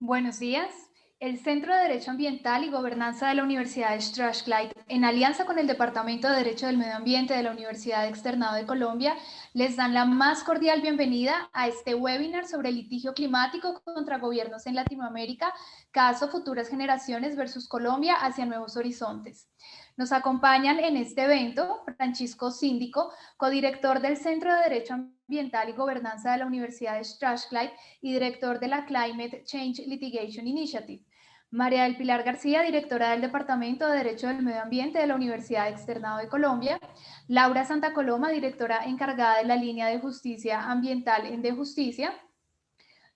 Buenos días. El Centro de Derecho Ambiental y Gobernanza de la Universidad de Strathclyde, en alianza con el Departamento de Derecho del Medio Ambiente de la Universidad Externado de Colombia, les dan la más cordial bienvenida a este webinar sobre litigio climático contra gobiernos en Latinoamérica, caso Futuras Generaciones versus Colombia hacia nuevos horizontes. Nos acompañan en este evento Francisco Síndico, codirector del Centro de Derecho Ambiental y Gobernanza de la Universidad de Strathclyde y director de la Climate Change Litigation Initiative. María del Pilar García, directora del Departamento de Derecho del Medio Ambiente de la Universidad Externado de Colombia. Laura Santa Coloma, directora encargada de la línea de justicia ambiental en De Justicia.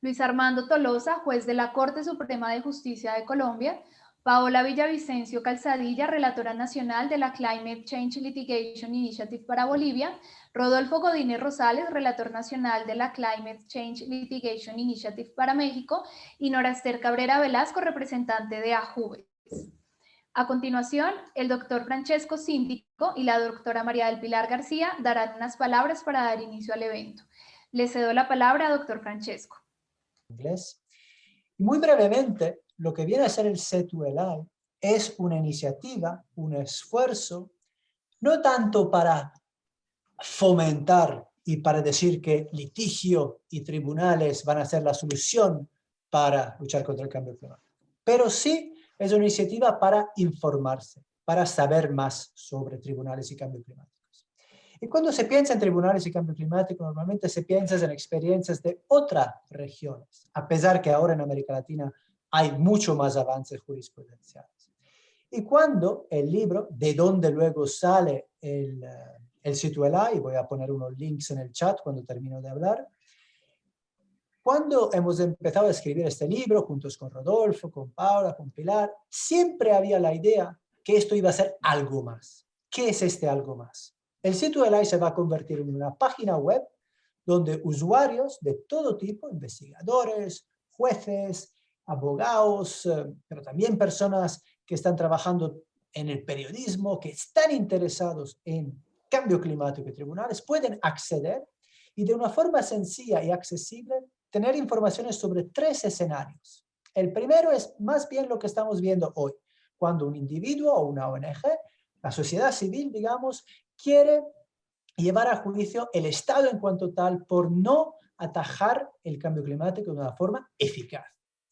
Luis Armando Tolosa, juez de la Corte Suprema de Justicia de Colombia. Paola Villavicencio Calzadilla, relatora nacional de la Climate Change Litigation Initiative para Bolivia. Rodolfo Godínez Rosales, relator nacional de la Climate Change Litigation Initiative para México. Y Nora Esther Cabrera Velasco, representante de AJUVES. A continuación, el doctor Francesco Síndico y la doctora María del Pilar García darán unas palabras para dar inicio al evento. Le cedo la palabra a doctor Francesco. Inglés. Y muy brevemente, lo que viene a ser el C2LI es una iniciativa, un esfuerzo, no tanto para fomentar y para decir que litigio y tribunales van a ser la solución para luchar contra el cambio climático, pero sí es una iniciativa para informarse, para saber más sobre tribunales y cambio climático. Y cuando se piensa en tribunales y cambio climático, normalmente se piensa en experiencias de otras regiones, a pesar que ahora en América Latina hay mucho más avances jurisprudenciales. Y cuando el libro, de donde luego sale el C2LI, y voy a poner unos links en el chat cuando termino de hablar, cuando hemos empezado a escribir este libro, juntos con Rodolfo, con Paula, con Pilar, siempre había la idea que esto iba a ser algo más. ¿Qué es este algo más? El C2LI se va a convertir en una página web donde usuarios de todo tipo, investigadores, jueces, abogados, pero también personas que están trabajando en el periodismo, que están interesados en cambio climático y tribunales, pueden acceder y de una forma sencilla y accesible tener informaciones sobre 3 escenarios. El primero es más bien lo que estamos viendo hoy, cuando un individuo o una ONG, la sociedad civil, digamos, quiere llevar a juicio el Estado en cuanto tal por no atajar el cambio climático de una forma eficaz.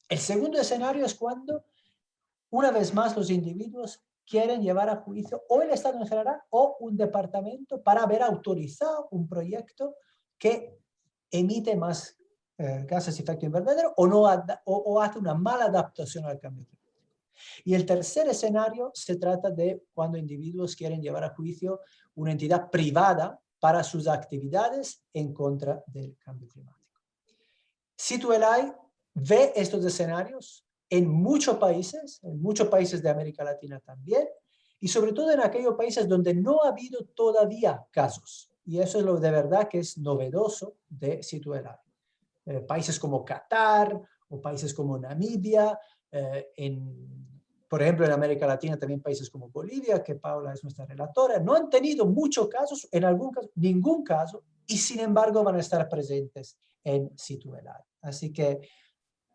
El segundo escenario es cuando, una vez más, los individuos quieren llevar a juicio o el Estado en general o un departamento para haber autorizado un proyecto que emite más gases de efecto invernadero o, no o hace una mala adaptación al cambio climático. Y el tercer escenario se trata de cuando individuos quieren llevar a juicio una entidad privada para sus actividades en contra del cambio climático. C2LI ve estos escenarios en muchos países de América Latina también, y sobre todo en aquellos países donde no ha habido todavía casos. Y eso es lo de verdad que es novedoso de C2LI. Países como Qatar o países como Namibia, por ejemplo, en América Latina también países como Bolivia, que Paula es nuestra relatora, no han tenido muchos casos, en algún caso, ningún caso, y sin embargo van a estar presentes en C2LI. Así que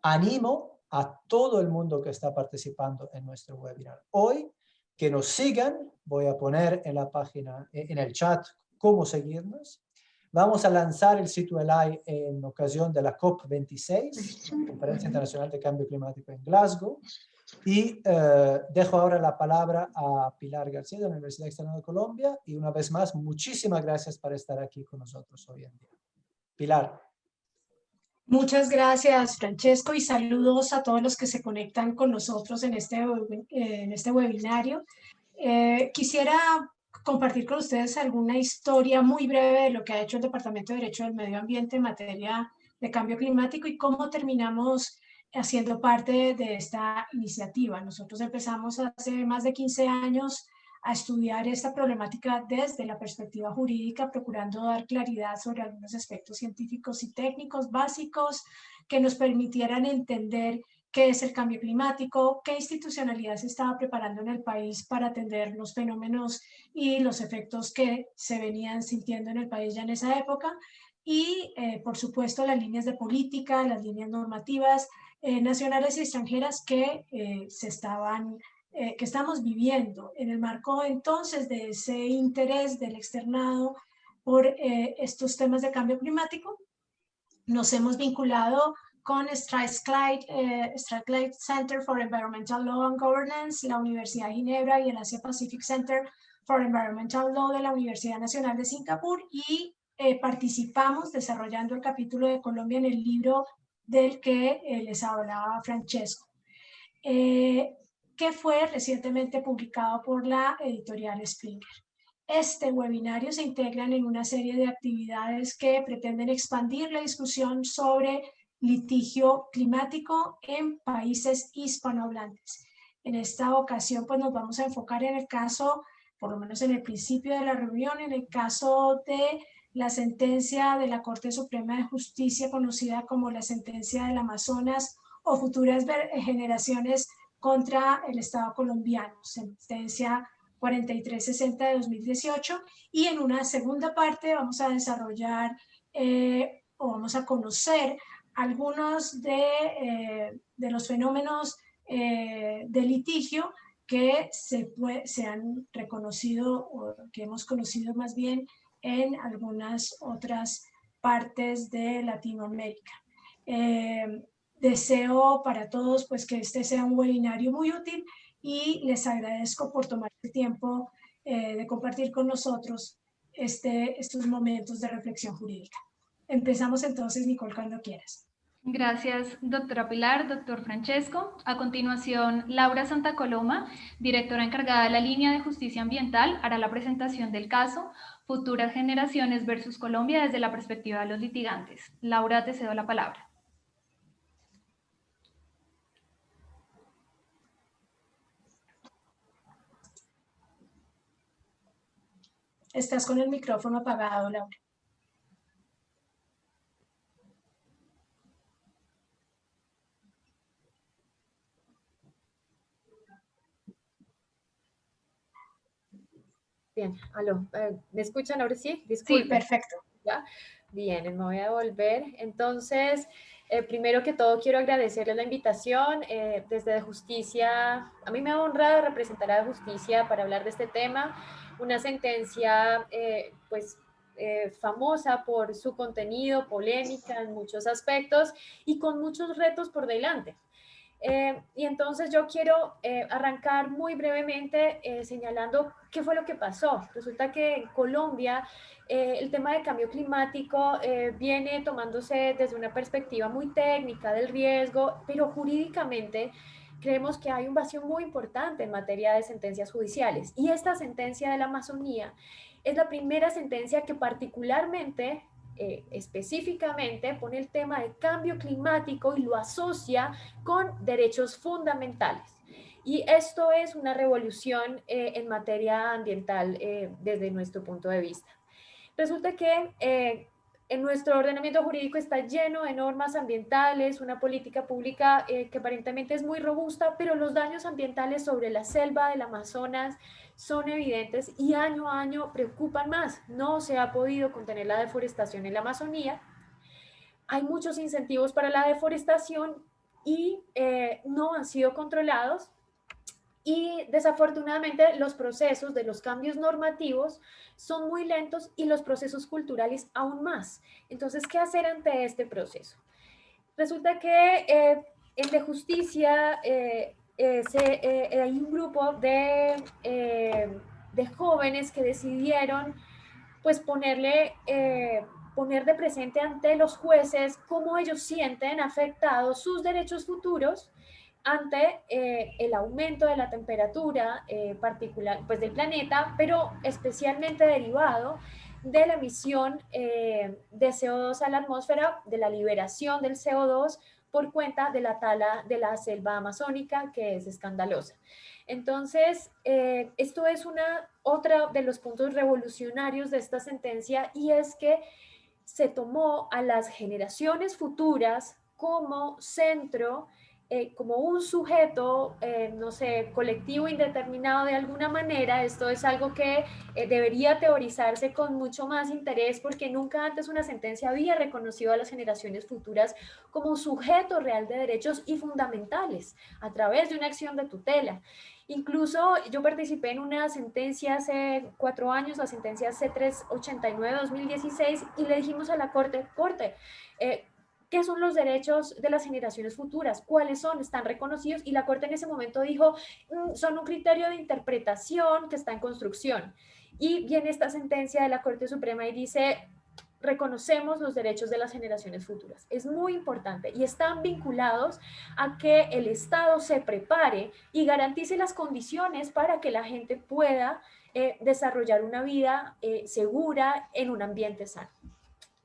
animo a todo el mundo que está participando en nuestro webinar hoy, que nos sigan. Voy a poner en la página, en el chat, cómo seguirnos. Vamos a lanzar el C2LI en ocasión de la COP26, la Conferencia Internacional de Cambio Climático en Glasgow. Y dejo ahora la palabra a Pilar García de la Universidad Externada de Colombia. Y una vez más, muchísimas gracias por estar aquí con nosotros hoy en día. Pilar. Muchas gracias, Francesco, y saludos a todos los que se conectan con nosotros en este webinario. Quisiera compartir con ustedes alguna historia muy breve de lo que ha hecho el Departamento de Derecho del Medio Ambiente en materia de cambio climático y cómo terminamos haciendo parte de esta iniciativa. Nosotros empezamos hace más de 15 años a estudiar esta problemática desde la perspectiva jurídica, procurando dar claridad sobre algunos aspectos científicos y técnicos básicos que nos permitieran entender qué es el cambio climático, qué institucionalidad se estaba preparando en el país para atender los fenómenos y los efectos que se venían sintiendo en el país ya en esa época, y por supuesto las líneas de política, las líneas normativas nacionales y extranjeras que que estamos viviendo en el marco entonces de ese interés del externado por estos temas de cambio climático. Nos hemos vinculado con Strathclyde Center for Environmental Law and Governance, la Universidad de Ginebra y el Asia Pacific Center for Environmental Law de la Universidad Nacional de Singapur, y participamos desarrollando el capítulo de Colombia en el libro del que les hablaba Francesco, que fue recientemente publicado por la editorial Springer. Este webinario se integran en una serie de actividades que pretenden expandir la discusión sobre litigio climático en países hispanohablantes. En esta ocasión, pues nos vamos a enfocar en el caso, por lo menos en el principio de la reunión, en el caso de la sentencia de la Corte Suprema de Justicia, conocida como la sentencia del Amazonas o futuras generaciones contra el Estado colombiano, sentencia 4360 de 2018, y en una segunda parte vamos a desarrollar o vamos a conocer algunos de los fenómenos de litigio que se han reconocido o que hemos conocido más bien en algunas otras partes de Latinoamérica. Deseo para todos pues que este sea un webinario muy útil y les agradezco por tomar el tiempo de compartir con nosotros estos momentos de reflexión jurídica. Empezamos entonces, Nicole, cuando quieras. Gracias, doctora Pilar, doctor Francesco. A continuación, Laura Santa Coloma, directora encargada de la línea de justicia ambiental, hará la presentación del caso Futuras generaciones versus Colombia desde la perspectiva de los litigantes. Laura, te cedo la palabra. Estás con el micrófono apagado, Laura. Bien, aló, ¿me escuchan ahora sí? Disculpen. Sí, perfecto. ¿Ya? Bien, me voy a devolver. Entonces, primero que todo quiero agradecerles la invitación desde De Justicia. A mí me honra representar a De Justicia para hablar de este tema, una sentencia famosa por su contenido, polémica en muchos aspectos y con muchos retos por delante. Y entonces yo quiero arrancar muy brevemente señalando qué fue lo que pasó. Resulta que en Colombia el tema de cambio climático viene tomándose desde una perspectiva muy técnica del riesgo, pero jurídicamente creemos que hay un vacío muy importante en materia de sentencias judiciales. Y esta sentencia de la Amazonía es la primera sentencia que particularmente específicamente pone el tema de cambio climático y lo asocia con derechos fundamentales. Y esto es una revolución en materia ambiental desde nuestro punto de vista. Resulta que en nuestro ordenamiento jurídico está lleno de normas ambientales, una política pública que aparentemente es muy robusta, pero los daños ambientales sobre la selva del Amazonas son evidentes y año a año preocupan más. No se ha podido contener la deforestación en la Amazonía. Hay muchos incentivos para la deforestación y no han sido controlados. Y desafortunadamente los procesos de los cambios normativos son muy lentos y los procesos culturales aún más. Entonces, ¿qué hacer ante este proceso? Resulta que en De Justicia hay un grupo de jóvenes que decidieron pues poner de presente ante los jueces cómo ellos sienten afectados sus derechos futuros ante el aumento de la temperatura particular pues, del planeta, pero especialmente derivado de la emisión de CO2 a la atmósfera, de la liberación del CO2 por cuenta de la tala de la selva amazónica, que es escandalosa. Entonces, esto es otra de los puntos revolucionarios de esta sentencia, y es que se tomó a las generaciones futuras como centro como un sujeto, no sé, colectivo indeterminado de alguna manera. Esto es algo que debería teorizarse con mucho más interés, porque nunca antes una sentencia había reconocido a las generaciones futuras como un sujeto real de derechos y fundamentales a través de una acción de tutela. Incluso yo participé en una sentencia hace 4 años, la sentencia C389-2016, y le dijimos a la Corte, ¿qué son los derechos de las generaciones futuras? ¿Cuáles son? ¿Están reconocidos? Y la Corte en ese momento dijo, son un criterio de interpretación que está en construcción. Y viene esta sentencia de la Corte Suprema y dice, reconocemos los derechos de las generaciones futuras. Es muy importante y están vinculados a que el Estado se prepare y garantice las condiciones para que la gente pueda desarrollar una vida segura en un ambiente sano.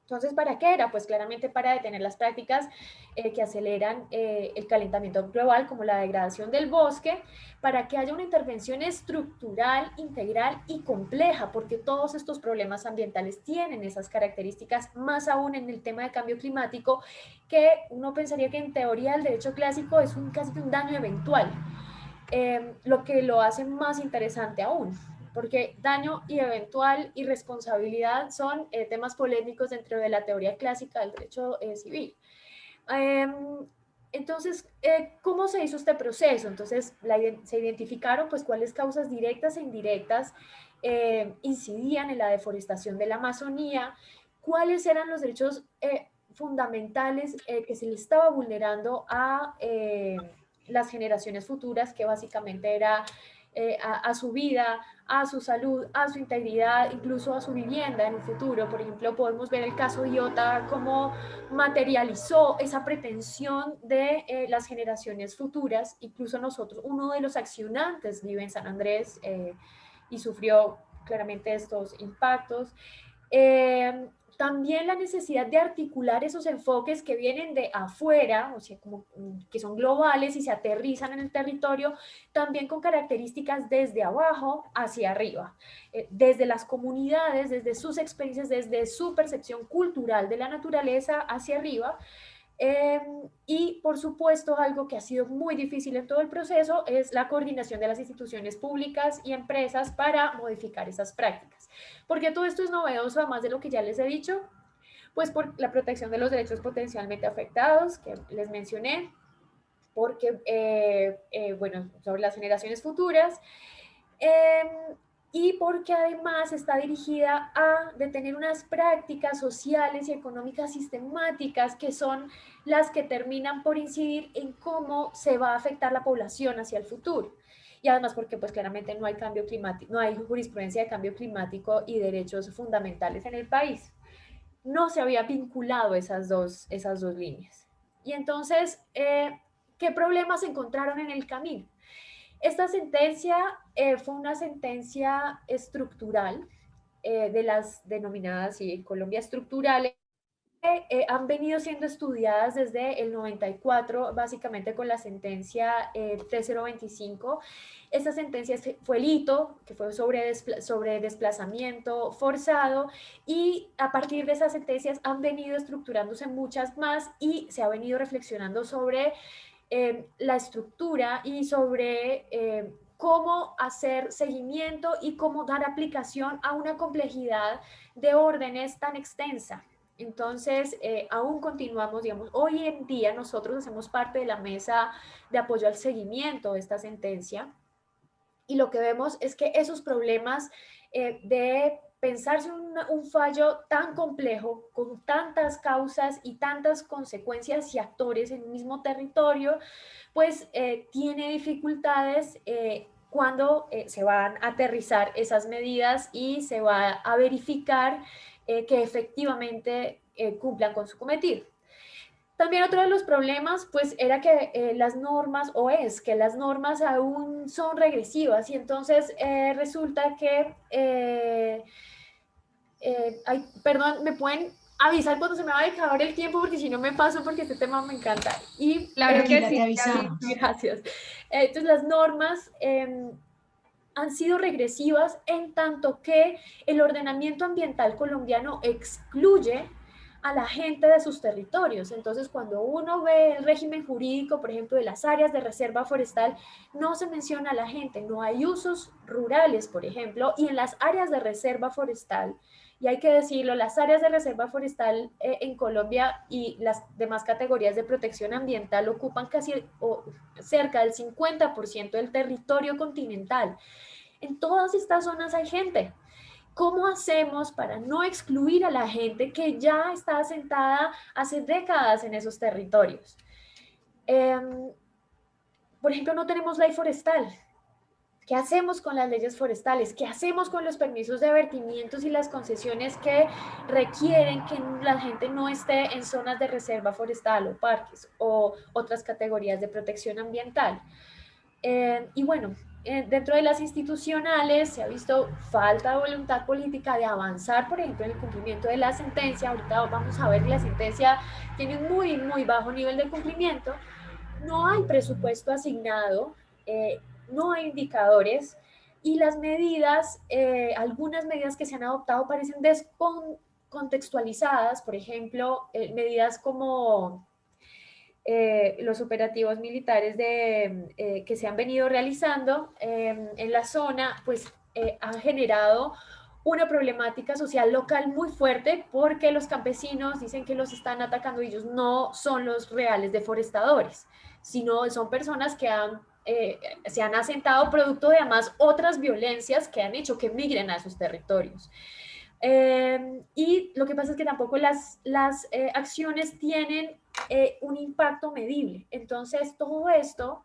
Entonces, ¿para qué era? Pues claramente para detener las prácticas que aceleran el calentamiento global, como la degradación del bosque, para que haya una intervención estructural, integral y compleja, porque todos estos problemas ambientales tienen esas características, más aún en el tema de cambio climático, que uno pensaría que en teoría el derecho clásico es casi un daño eventual, lo que lo hace más interesante aún, porque daño y eventual y responsabilidad son temas polémicos dentro de la teoría clásica del derecho civil. Entonces, ¿cómo se hizo este proceso? Entonces, se identificaron pues cuáles causas directas e indirectas incidían en la deforestación de la Amazonía, cuáles eran los derechos fundamentales que se le estaba vulnerando a las generaciones futuras, que básicamente era a su vida, a su salud, a su integridad, incluso a su vivienda en un futuro. Por ejemplo, podemos ver el caso Iota, cómo materializó esa pretensión de las generaciones futuras. Incluso nosotros, uno de los accionantes vive en San Andrés y sufrió claramente estos impactos. También la necesidad de articular esos enfoques que vienen de afuera, o sea, como que son globales y se aterrizan en el territorio, también con características desde abajo hacia arriba, desde las comunidades, desde sus experiencias, desde su percepción cultural de la naturaleza hacia arriba. Y por supuesto, algo que ha sido muy difícil en todo el proceso es la coordinación de las instituciones públicas y empresas para modificar esas prácticas. Porque todo esto es novedoso, además de lo que ya les he dicho, pues por la protección de los derechos potencialmente afectados, que les mencioné, porque, bueno, sobre las generaciones futuras, y porque además está dirigida a detener unas prácticas sociales y económicas sistemáticas que son las que terminan por incidir en cómo se va a afectar la población hacia el futuro. Y además porque pues claramente no hay cambio climático, no hay jurisprudencia de cambio climático y derechos fundamentales en el país. No se había vinculado esas dos líneas. Y entonces, ¿qué problemas se encontraron en el camino? Esta sentencia fue una sentencia estructural de las denominadas Colombia estructurales. Han venido siendo estudiadas desde el 94, básicamente con la sentencia 3025. Esta sentencia fue el hito, que fue sobre desplazamiento forzado, y a partir de esas sentencias han venido estructurándose muchas más y se ha venido reflexionando sobre la estructura y sobre cómo hacer seguimiento y cómo dar aplicación a una complejidad de órdenes tan extensa. Entonces, aún continuamos, digamos, hoy en día nosotros hacemos parte de la mesa de apoyo al seguimiento de esta sentencia, y lo que vemos es que esos problemas de pensarse un fallo tan complejo, con tantas causas y tantas consecuencias y actores en un mismo territorio, pues tiene dificultades cuando se van a aterrizar esas medidas y se va a verificar que efectivamente cumplan con su cometido. También otro de los problemas, pues, era que las normas, o es que las normas aún son regresivas, y entonces resulta que, perdón, me pueden avisar cuando se me va a acabar el tiempo, porque si no me paso, porque este tema me encanta. Y, Claro que Tranquila, sí, te Gaby. avisamos. gracias. Entonces, las normas han sido regresivas en tanto que el ordenamiento ambiental colombiano excluye a la gente de sus territorios. Entonces, cuando uno ve el régimen jurídico, por ejemplo, de las áreas de reserva forestal, no se menciona a la gente, no hay usos rurales, por ejemplo, y en las áreas de reserva forestal, y hay que decirlo, las áreas de reserva forestal en Colombia y las demás categorías de protección ambiental ocupan casi o cerca del 50% del territorio continental. En todas estas zonas hay gente. ¿Cómo hacemos para no excluir a la gente que ya está asentada hace décadas en esos territorios? Por ejemplo, no tenemos ley forestal. ¿Qué hacemos con las leyes forestales? ¿Qué hacemos con los permisos de vertimientos y las concesiones que requieren que la gente no esté en zonas de reserva forestal o parques o otras categorías de protección ambiental? Y bueno, dentro de las institucionales se ha visto falta de voluntad política de avanzar, por ejemplo, en el cumplimiento de la sentencia. Ahorita vamos a ver que la sentencia tiene un muy, muy bajo nivel de cumplimiento. No hay presupuesto asignado, no hay indicadores y las medidas, algunas medidas que se han adoptado parecen descontextualizadas, por ejemplo, medidas como los operativos militares que se han venido realizando en la zona, pues han generado una problemática social local muy fuerte porque los campesinos dicen que los están atacando y ellos no son los reales deforestadores, sino son personas que se han asentado producto de además otras violencias que han hecho que migren a esos territorios. Y lo que pasa es que tampoco las acciones tienen un impacto medible. Entonces, todo esto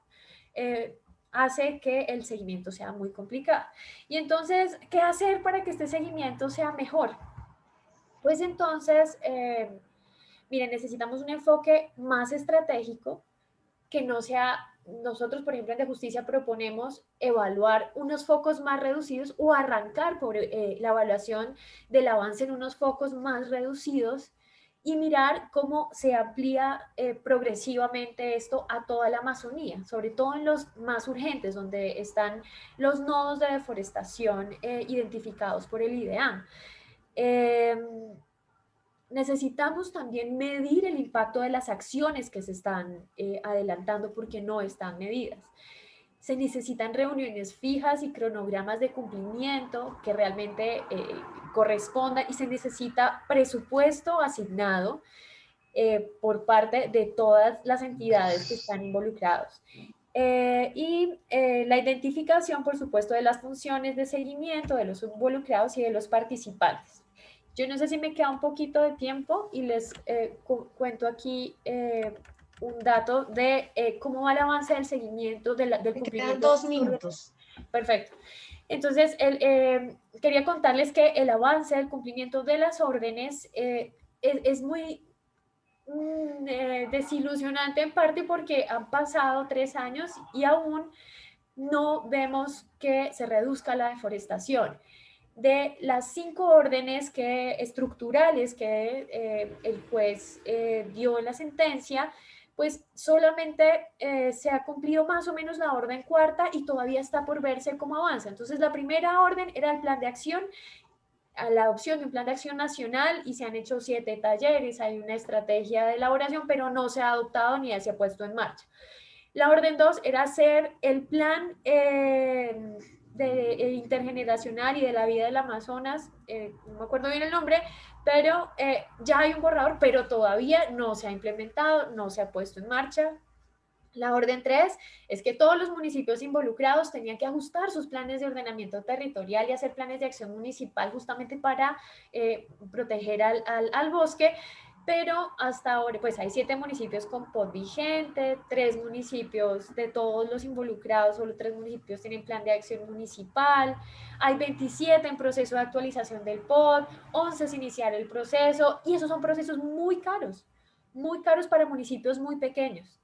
hace que el seguimiento sea muy complicado. Y entonces, ¿qué hacer para que este seguimiento sea mejor? Pues entonces, miren, necesitamos un enfoque más estratégico que no sea, nosotros por ejemplo en De Justicia proponemos evaluar unos focos más reducidos o arrancar por la evaluación del avance en unos focos más reducidos y mirar cómo se amplía progresivamente esto a toda la Amazonía, sobre todo en los más urgentes, donde están los nodos de deforestación identificados por el IDEAM. Necesitamos también medir el impacto de las acciones que se están adelantando porque no están medidas. Se necesitan reuniones fijas y cronogramas de cumplimiento que realmente correspondan y se necesita presupuesto asignado por parte de todas las entidades que están involucrados. La identificación, por supuesto, de las funciones de seguimiento de los involucrados y de los participantes. Yo no sé si me queda un poquito de tiempo y les cuento aquí un dato de cómo va el avance del seguimiento del cumplimiento. Quedan 2 minutos. Perfecto. Entonces, quería contarles que el avance del cumplimiento de las órdenes es muy desilusionante en parte porque han pasado 3 años y aún no vemos que se reduzca la deforestación. De las 5 órdenes estructurales que el juez dio en la sentencia, pues solamente se ha cumplido más o menos la orden cuarta y todavía está por verse cómo avanza. Entonces, la primera orden era el plan de acción, a la adopción de un plan de acción nacional y se han hecho 7 talleres, hay una estrategia de elaboración, pero no se ha adoptado ni se ha puesto en marcha. La orden 2 era hacer el plan intergeneracional y de la vida del Amazonas, no me acuerdo bien el nombre, pero ya hay un borrador, pero todavía no se ha implementado, no se ha puesto en marcha. La orden 3 es que todos los municipios involucrados tenían que ajustar sus planes de ordenamiento territorial y hacer planes de acción municipal justamente para proteger al bosque, pero hasta ahora pues hay 7 municipios con POT vigente, 3 municipios de todos los involucrados, solo 3 municipios tienen plan de acción municipal, hay 27 en proceso de actualización del POT, 11 sin iniciar el proceso y esos son procesos muy caros para municipios muy pequeños.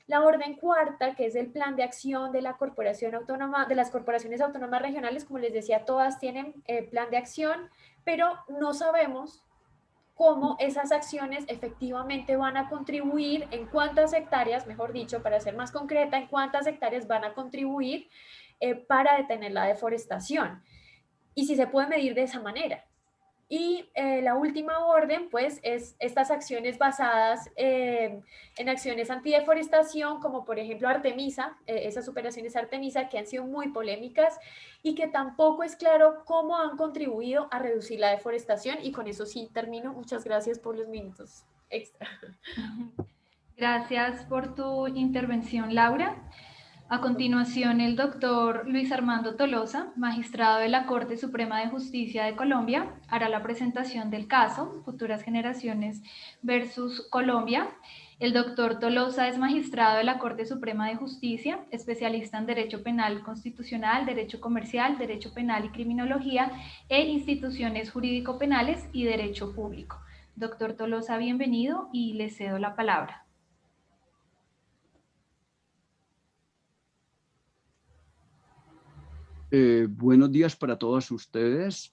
La orden cuarta, que es el plan de acción de la corporación autónoma, de las corporaciones autónomas regionales, como les decía, todas tienen plan de acción, pero no sabemos cómo esas acciones efectivamente van a contribuir, en cuántas hectáreas, mejor dicho, para ser más concreta, en cuántas hectáreas van a contribuir para detener la deforestación. Y si se puede medir de esa manera. Y la última orden, pues, es estas acciones basadas en acciones antideforestación, como por ejemplo Artemisa, esas operaciones Artemisa que han sido muy polémicas y que tampoco es claro cómo han contribuido a reducir la deforestación. Y con eso sí termino. Muchas gracias por los minutos extra. Gracias por tu intervención, Laura. A continuación, el doctor Luis Armando Tolosa, magistrado de la Corte Suprema de Justicia de Colombia, hará la presentación del caso Futuras Generaciones versus Colombia. El doctor Tolosa es magistrado de la Corte Suprema de Justicia, especialista en Derecho Penal Constitucional, Derecho Comercial, Derecho Penal y Criminología e instituciones jurídico-penales y Derecho Público. Doctor Tolosa, bienvenido y le cedo la palabra. Buenos días para todos ustedes,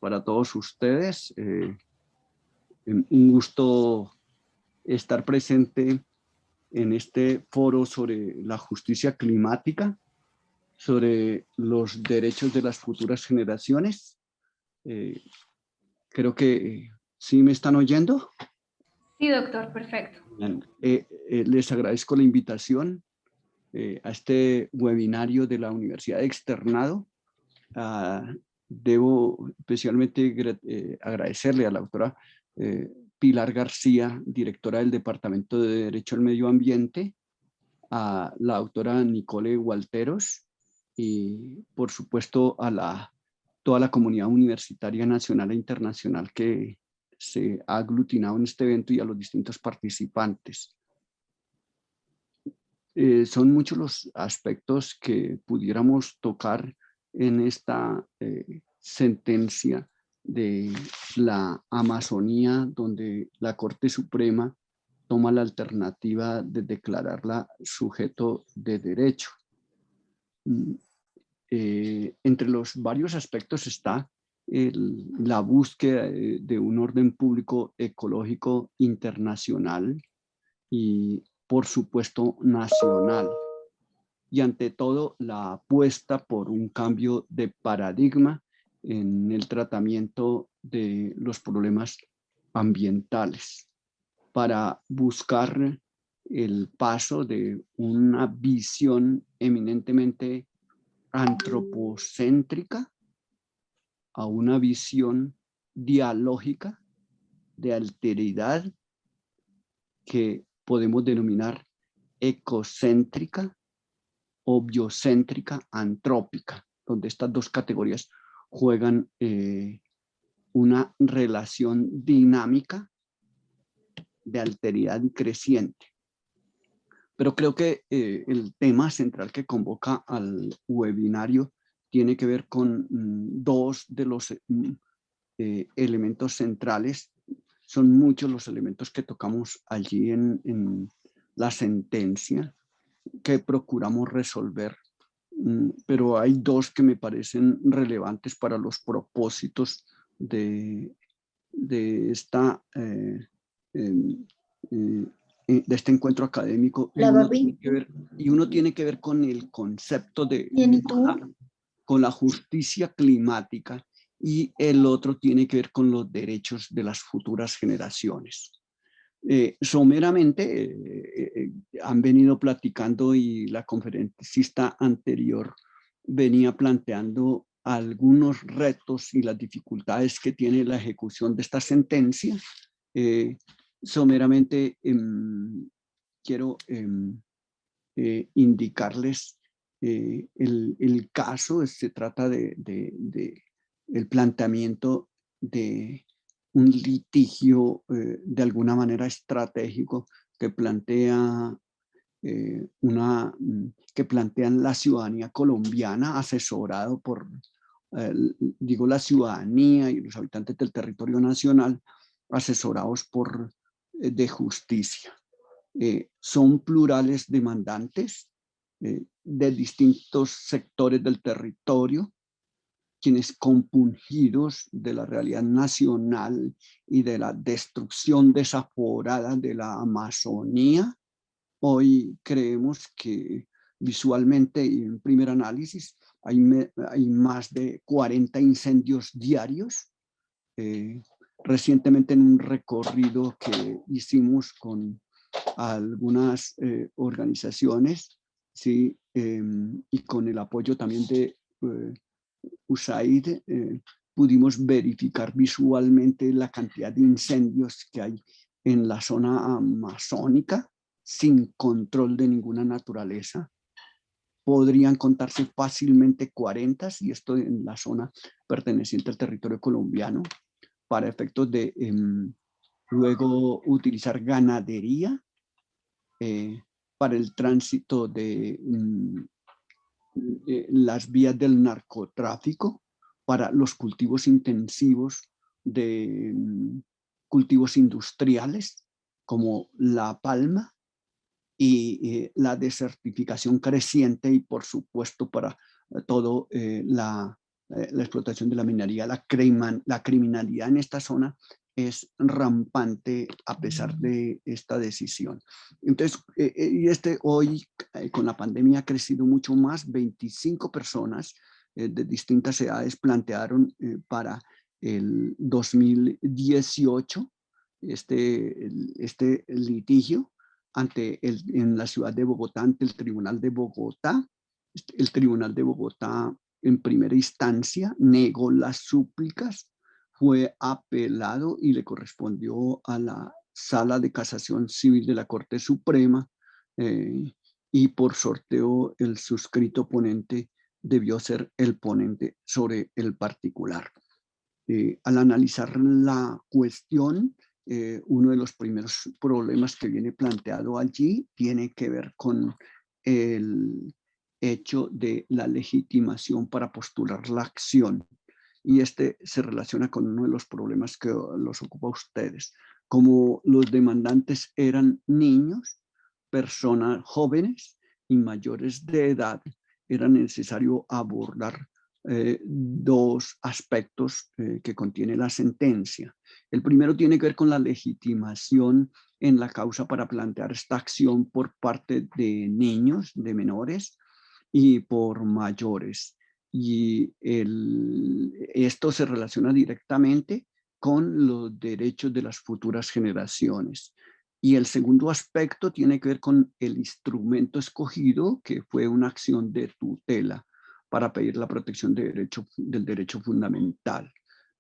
un gusto estar presente en este foro sobre la justicia climática, sobre los derechos de las futuras generaciones. Creo que sí me están oyendo. Sí, doctor, perfecto. Les agradezco la invitación a este webinario de la Universidad Externado. Debo especialmente agradecerle a la doctora Pilar García, directora del Departamento de Derecho al Medio Ambiente, a la doctora Nicole Gualteros y por supuesto a toda la comunidad universitaria nacional e internacional que se ha aglutinado en este evento y a los distintos participantes. Son muchos los aspectos que pudiéramos tocar en esta sentencia de la Amazonía, donde la Corte Suprema toma la alternativa de declararla sujeto de derecho. Entre los varios aspectos está la búsqueda de un orden público ecológico internacional y, por supuesto, nacional. Y ante todo, la apuesta por un cambio de paradigma en el tratamiento de los problemas ambientales para buscar el paso de una visión eminentemente antropocéntrica a una visión dialógica de alteridad que podemos denominar ecocéntrica o biocéntrica antrópica, donde estas dos categorías juegan una relación dinámica de alteridad creciente. Pero creo que el tema central que convoca al webinario tiene que ver con dos de los elementos centrales. Son muchos los elementos que tocamos allí en la sentencia que procuramos resolver, pero hay dos que me parecen relevantes para los propósitos de este encuentro académico, y uno tiene que ver con el concepto con la justicia climática, y el otro tiene que ver con los derechos de las futuras generaciones. Someramente han venido platicando y la conferencista anterior venía planteando algunos retos y las dificultades que tiene la ejecución de esta sentencia. Someramente quiero indicarles el caso. Se trata de el planteamiento de un litigio de alguna manera estratégico que plantean la ciudadanía colombiana, asesorado por, digo, la ciudadanía y los habitantes del territorio nacional, asesorados por de justicia. Son plurales demandantes de distintos sectores del territorio, quienes, compungidos de la realidad nacional y de la destrucción desaforada de la Amazonía, hoy creemos que visualmente y en primer análisis hay más de 40 incendios diarios, recientemente en un recorrido que hicimos con algunas organizaciones, ¿sí? Y con el apoyo también de USAID, pudimos verificar visualmente la cantidad de incendios que hay en la zona amazónica sin control de ninguna naturaleza. Podrían contarse fácilmente 40, y esto en la zona perteneciente al territorio colombiano, para efectos de luego utilizar ganadería para el tránsito de las vías del narcotráfico, para los cultivos intensivos de cultivos industriales como la palma, y la desertificación creciente, y por supuesto para todo la explotación de la minería. La criminalidad en esta zona es rampante a pesar de esta decisión. Entonces, y hoy con la pandemia ha crecido mucho más. 25 personas de distintas edades plantearon para el 2018 este litigio en la ciudad de Bogotá, ante el Tribunal de Bogotá. El Tribunal de Bogotá en primera instancia negó las súplicas, fue apelado y le correspondió a la Sala de Casación Civil de la Corte Suprema, y por sorteo el suscrito ponente debió ser el ponente sobre el particular. Al analizar la cuestión, uno de los primeros problemas que viene planteado allí tiene que ver con el hecho de la legitimación para postular la acción. Y se relaciona con uno de los problemas que los ocupa a ustedes. Como los demandantes eran niños, personas jóvenes y mayores de edad, era necesario abordar dos aspectos que contiene la sentencia. El primero tiene que ver con la legitimación en la causa para plantear esta acción por parte de niños, de menores y por mayores. Y esto se relaciona directamente con los derechos de las futuras generaciones. Y el segundo aspecto tiene que ver con el instrumento escogido, que fue una acción de tutela para pedir la protección del derecho fundamental.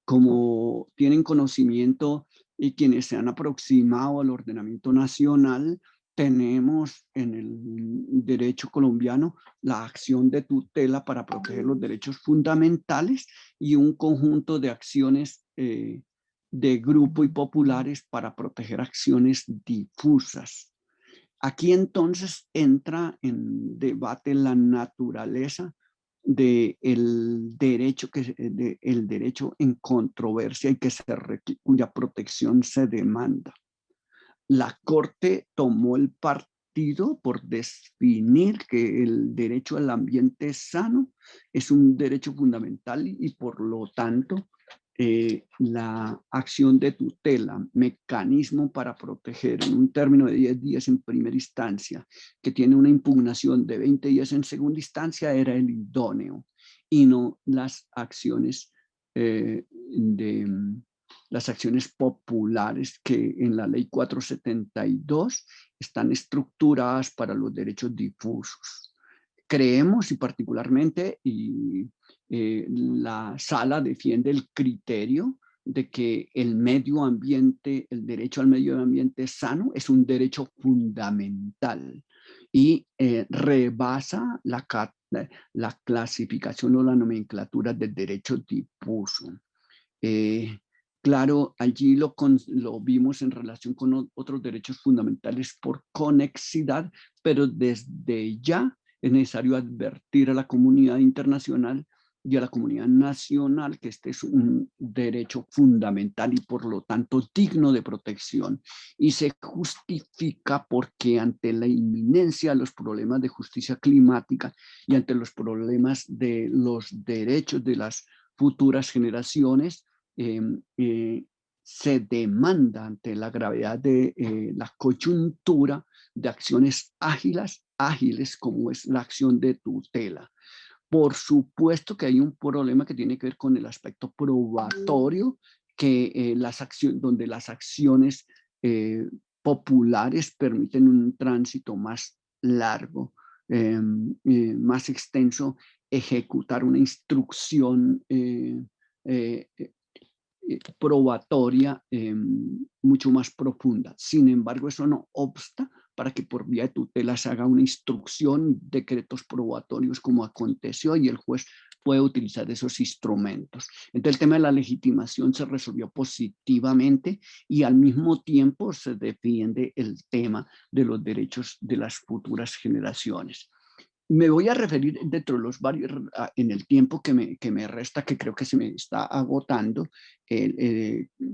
Como tienen conocimiento y quienes se han aproximado al ordenamiento nacional, tenemos en el derecho colombiano la acción de tutela para proteger los derechos fundamentales y un conjunto de acciones de grupo y populares para proteger acciones difusas. Aquí entonces entra en debate la naturaleza del derecho, el derecho en controversia y cuya protección se demanda. La Corte tomó el partido por definir que el derecho al ambiente sano es un derecho fundamental y por lo tanto la acción de tutela, mecanismo para proteger en un término de 10 días en primera instancia, que tiene una impugnación de 20 días en segunda instancia, era el idóneo, y no las acciones las acciones populares que en la ley 472 están estructuradas para los derechos difusos. Creemos, y particularmente, la sala defiende el criterio de que el medio ambiente, el derecho al medio ambiente sano es un derecho fundamental y rebasa la clasificación o la nomenclatura del derecho difuso. Claro, allí lo vimos en relación con otros derechos fundamentales por conexidad, pero desde ya es necesario advertir a la comunidad internacional y a la comunidad nacional que este es un derecho fundamental y por lo tanto digno de protección, y se justifica porque ante la inminencia de los problemas de justicia climática y ante los problemas de los derechos de las futuras generaciones, se demanda ante la gravedad de la coyuntura de acciones ágiles como es la acción de tutela. Por supuesto que hay un problema que tiene que ver con el aspecto probatorio donde las acciones populares permiten un tránsito más largo, más extenso, ejecutar una instrucción probatoria mucho más profunda. Sin embargo, eso no obsta para que por vía de tutela se haga una instrucción, decretos probatorios como aconteció, y el juez puede utilizar esos instrumentos. Entonces el tema de la legitimación se resolvió positivamente, y al mismo tiempo se defiende el tema de los derechos de las futuras generaciones. Me voy a referir dentro de los varios, en el tiempo que me resta, que creo que se me está agotando,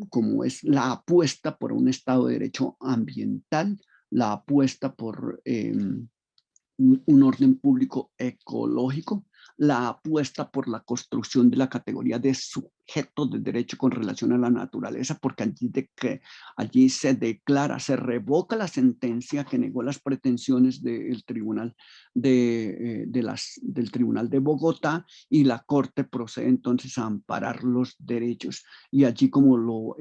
como es la apuesta por un Estado de Derecho ambiental, la apuesta por un orden público ecológico, la apuesta por la construcción de la categoría de sujeto de derecho con relación a la naturaleza, porque allí se declara, se revoca la sentencia que negó las pretensiones del Tribunal del Tribunal de Bogotá, y la Corte procede entonces a amparar los derechos. Y allí, como lo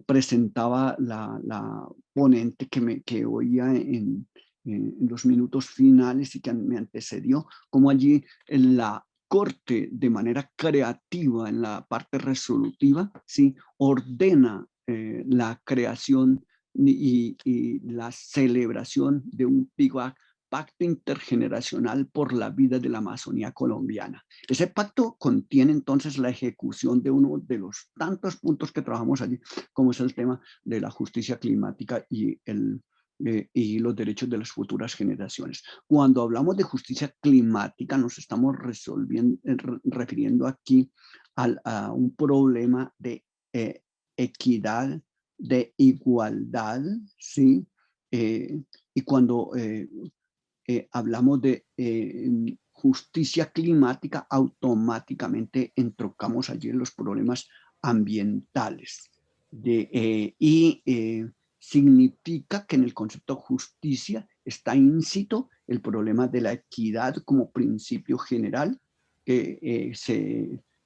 presentaba la ponente que oía en los minutos finales y que me antecedió, como allí en la Corte, de manera creativa en la parte resolutiva, ¿sí?, ordena la creación y la celebración de un pacto intergeneracional por la vida de la Amazonía colombiana. Ese pacto contiene entonces la ejecución de uno de los tantos puntos que trabajamos allí, como es el tema de la justicia climática y los derechos de las futuras generaciones. Cuando hablamos de justicia climática, nos estamos refiriendo aquí a un problema de equidad, de igualdad, ¿sí? Y cuando hablamos de justicia climática, automáticamente entrocamos allí en los problemas ambientales. Significa que en el concepto de justicia está íncito el problema de la equidad como principio general, que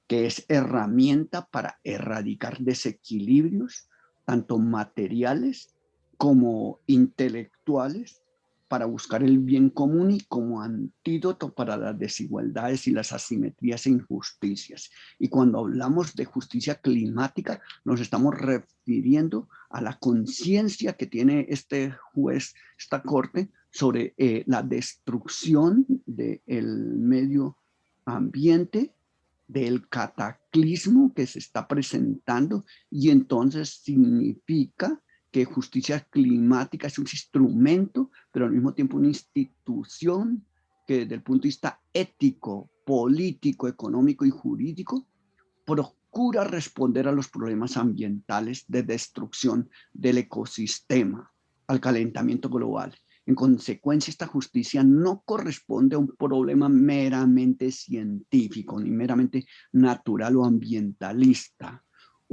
es herramienta para erradicar desequilibrios, tanto materiales como intelectuales, para buscar el bien común y como antídoto para las desigualdades y las asimetrías e injusticias. Y cuando hablamos de justicia climática, nos estamos refiriendo a la conciencia que tiene este juez, esta corte, sobre la destrucción del medio ambiente, del cataclismo que se está presentando, y entonces significa que justicia climática es un instrumento, pero al mismo tiempo una institución que desde el punto de vista ético, político, económico y jurídico procura responder a los problemas ambientales de destrucción del ecosistema, al calentamiento global. En consecuencia, esta justicia no corresponde a un problema meramente científico, ni meramente natural o ambientalista,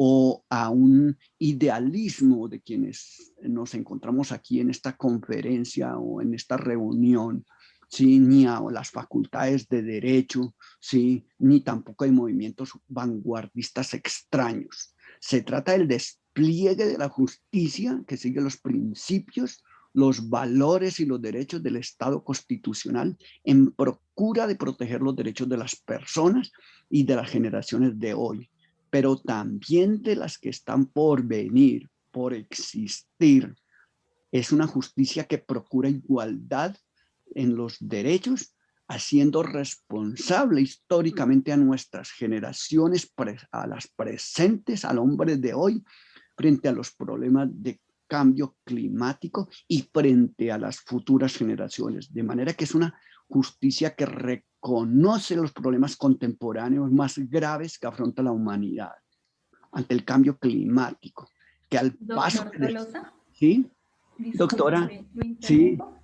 o a un idealismo de quienes nos encontramos aquí en esta conferencia o en esta reunión, ¿sí?, ni a las facultades de derecho, ¿sí?, ni tampoco hay movimientos vanguardistas extraños. Se trata del despliegue de la justicia que sigue los principios, los valores y los derechos del Estado constitucional, en procura de proteger los derechos de las personas y de las generaciones de hoy, pero también de las que están por venir, por existir. Es una justicia que procura igualdad en los derechos, haciendo responsable históricamente a nuestras generaciones, a las presentes, al hombre de hoy, frente a los problemas de cambio climático y frente a las futuras generaciones. De manera que es una justicia que reconoce los problemas contemporáneos más graves que afronta la humanidad ante el cambio climático, que al paso... Doctor Tolosa. ¿Sí? Disculpe, Doctora, lo sí, interrumpo.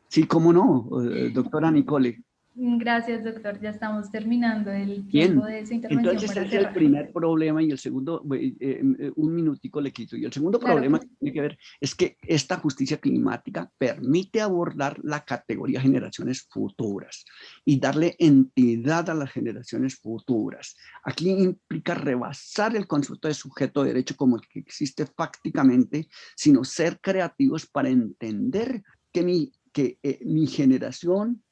sí, cómo no, doctora Nicole. Gracias, doctor. Ya estamos terminando el Bien, tiempo de esa intervención. entonces para ese es el cerrar. primer problema y el segundo, un minutico le quito. Y el segundo Claro problema que que tiene que ver es que esta justicia climática permite abordar la categoría generaciones futuras y darle entidad a las generaciones futuras. Aquí implica rebasar el concepto de sujeto de derecho como el que existe fácticamente, sino ser creativos para entender que mi generación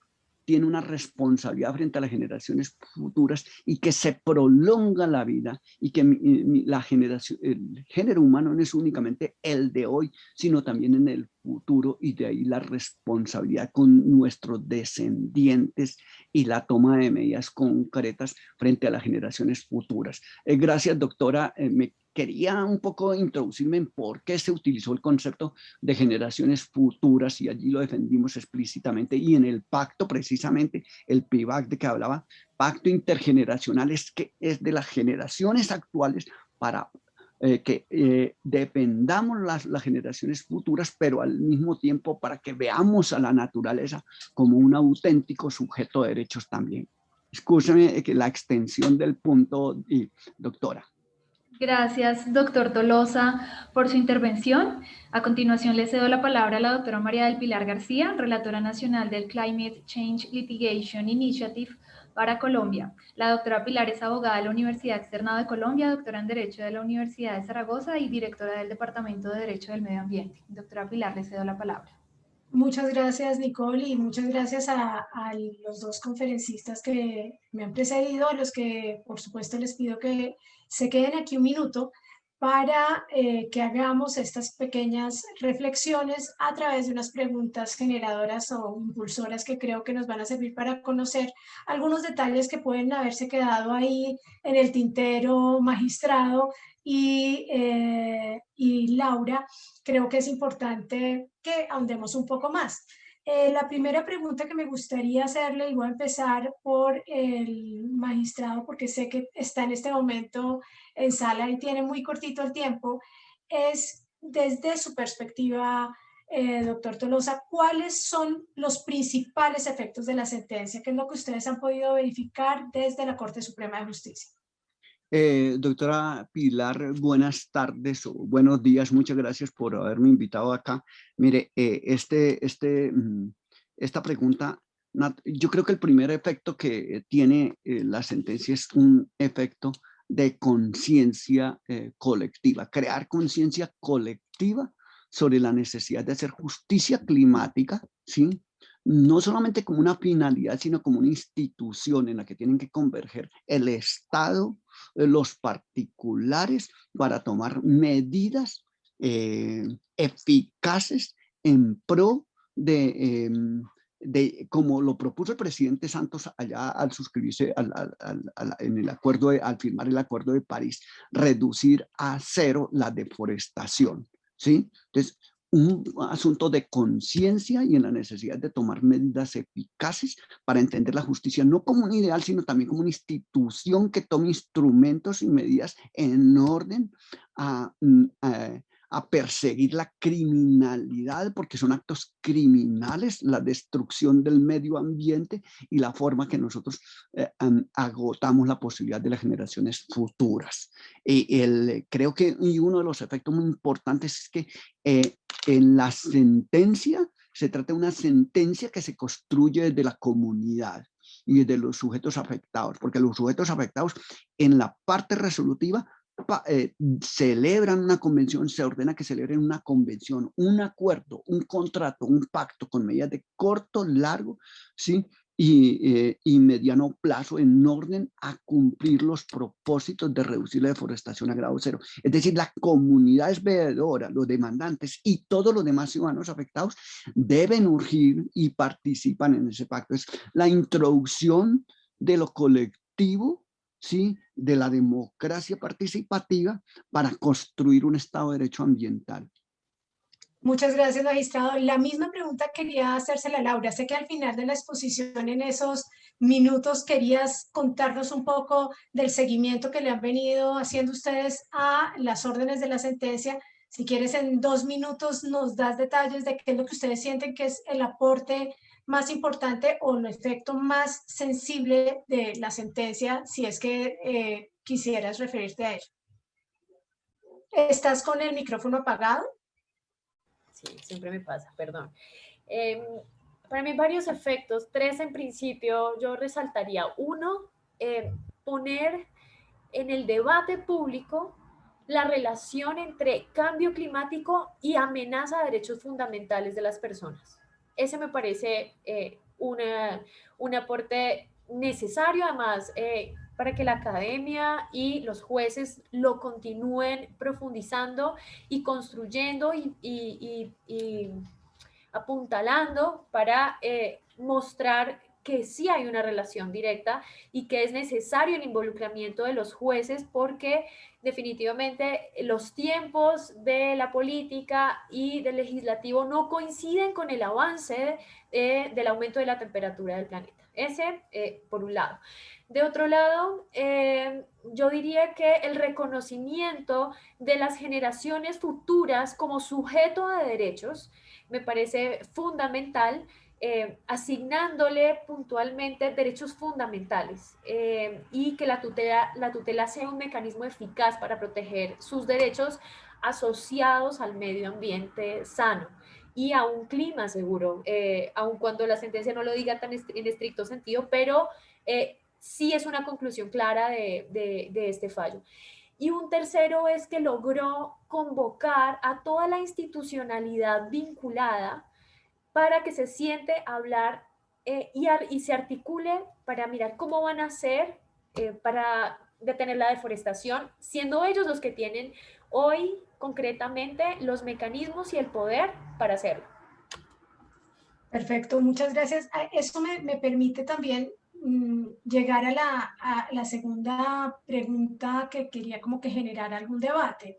tiene una responsabilidad frente a las generaciones futuras y que se prolonga la vida y que el género humano no es únicamente el de hoy, sino también en el futuro, y de ahí la responsabilidad con nuestros descendientes y la toma de medidas concretas frente a las generaciones futuras. Gracias, doctora. Me quería un poco introducirme en por qué se utilizó el concepto de generaciones futuras y allí lo defendimos explícitamente, y en el pacto precisamente, el PIVAC de que hablaba, pacto intergeneracional, es que es de las generaciones actuales para que dependamos las generaciones futuras, pero al mismo tiempo para que veamos a la naturaleza como un auténtico sujeto de derechos también. Escúcheme que la extensión del punto, doctora. Gracias, doctor Tolosa, por su intervención. A continuación, le cedo la palabra a la doctora María del Pilar García, relatora nacional del Climate Change Litigation Initiative para Colombia. La doctora Pilar es abogada de la Universidad Externado de Colombia, doctora en Derecho de la Universidad de Zaragoza y directora del Departamento de Derecho del Medio Ambiente. Doctora Pilar, le cedo la palabra. Muchas gracias, Nicole, y muchas gracias a los dos conferencistas que me han precedido, a los que, por supuesto, les pido que se queden aquí un minuto para que hagamos estas pequeñas reflexiones a través de unas preguntas generadoras o impulsoras que creo que nos van a servir para conocer algunos detalles que pueden haberse quedado ahí en el tintero, magistrado y Laura. Creo que es importante que ahondemos un poco más. La primera pregunta que me gustaría hacerle, y voy a empezar por el magistrado porque sé que está en este momento en sala y tiene muy cortito el tiempo, es desde su perspectiva, doctor Tolosa, ¿cuáles son los principales efectos de la sentencia? ¿Qué es lo que ustedes han podido verificar desde la Corte Suprema de Justicia? Doctora Pilar, buenas tardes o buenos días. Muchas gracias por haberme invitado acá. Mire, esta pregunta, yo creo que el primer efecto que tiene la sentencia es un efecto de conciencia colectiva, crear conciencia colectiva sobre la necesidad de hacer justicia climática, ¿sí? No solamente como una finalidad, sino como una institución en la que tienen que converger el Estado, los particulares, para tomar medidas eficaces en pro de, como lo propuso el presidente Santos allá al suscribirse en el acuerdo, al firmar el Acuerdo de París, reducir a cero la deforestación, ¿sí? Entonces, un asunto de conciencia y en la necesidad de tomar medidas eficaces para entender la justicia no como un ideal, sino también como una institución que tome instrumentos y medidas en orden a perseguir la criminalidad, porque son actos criminales, la destrucción del medio ambiente y la forma que nosotros agotamos la posibilidad de las generaciones futuras. Creo que uno de los efectos muy importantes es que en la sentencia se trata de una sentencia que se construye desde la comunidad y desde los sujetos afectados, porque los sujetos afectados en la parte resolutiva celebran una convención, se ordena que celebren una convención, un acuerdo, un contrato, un pacto con medidas de corto, largo, ¿sí? Y mediano plazo en orden a cumplir los propósitos de reducir la deforestación a grado cero. Es decir, la comunidad es veedora, los demandantes y todos los demás ciudadanos afectados deben urgir y participan en ese pacto. Es la introducción de lo colectivo, ¿sí? De la democracia participativa para construir un Estado de Derecho ambiental. Muchas gracias, magistrado. La misma pregunta quería hacérsela a Laura. Sé que al final de la exposición, en esos minutos, querías contarnos un poco del seguimiento que le han venido haciendo ustedes a las órdenes de la sentencia. Si quieres, en 2 minutos nos das detalles de qué es lo que ustedes sienten que es el aporte más importante o el efecto más sensible de la sentencia, si es que quisieras referirte a ello? ¿Estás con el micrófono apagado? Sí, siempre me pasa, perdón. Para mí varios efectos, tres en principio yo resaltaría. Uno, poner en el debate público la relación entre cambio climático y amenaza a derechos fundamentales de las personas. Ese me parece un aporte necesario, además, para que la academia y los jueces lo continúen profundizando y construyendo y apuntalando para mostrar que sí hay una relación directa y que es necesario el involucramiento de los jueces porque definitivamente los tiempos de la política y del legislativo no coinciden con el avance del aumento de la temperatura del planeta. Ese, por un lado. De otro lado, yo diría que el reconocimiento de las generaciones futuras como sujeto de derechos me parece fundamental, asignándole puntualmente derechos fundamentales y que la tutela sea un mecanismo eficaz para proteger sus derechos asociados al medio ambiente sano y a un clima seguro, aun cuando la sentencia no lo diga tan en estricto sentido, pero sí es una conclusión clara de este fallo. Y un tercero es que logró convocar a toda la institucionalidad vinculada para que se siente a hablar y se articule para mirar cómo van a hacer para detener la deforestación, siendo ellos los que tienen hoy concretamente los mecanismos y el poder para hacerlo. Perfecto, muchas gracias. Eso me permite también llegar a la segunda pregunta que quería como que generar algún debate.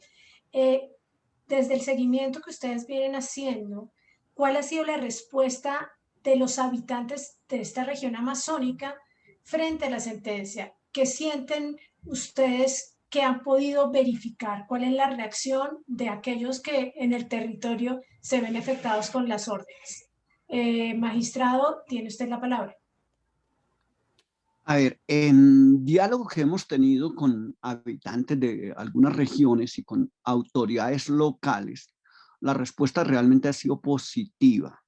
Desde el seguimiento que ustedes vienen haciendo, ¿cuál ha sido la respuesta de los habitantes de esta región amazónica frente a la sentencia? ¿Qué sienten ustedes que han podido verificar? ¿Cuál es la reacción de aquellos que en el territorio se ven afectados con las órdenes? Magistrado, tiene usted la palabra. A ver, en diálogo que hemos tenido con habitantes de algunas regiones y con autoridades locales, la respuesta realmente ha sido positiva.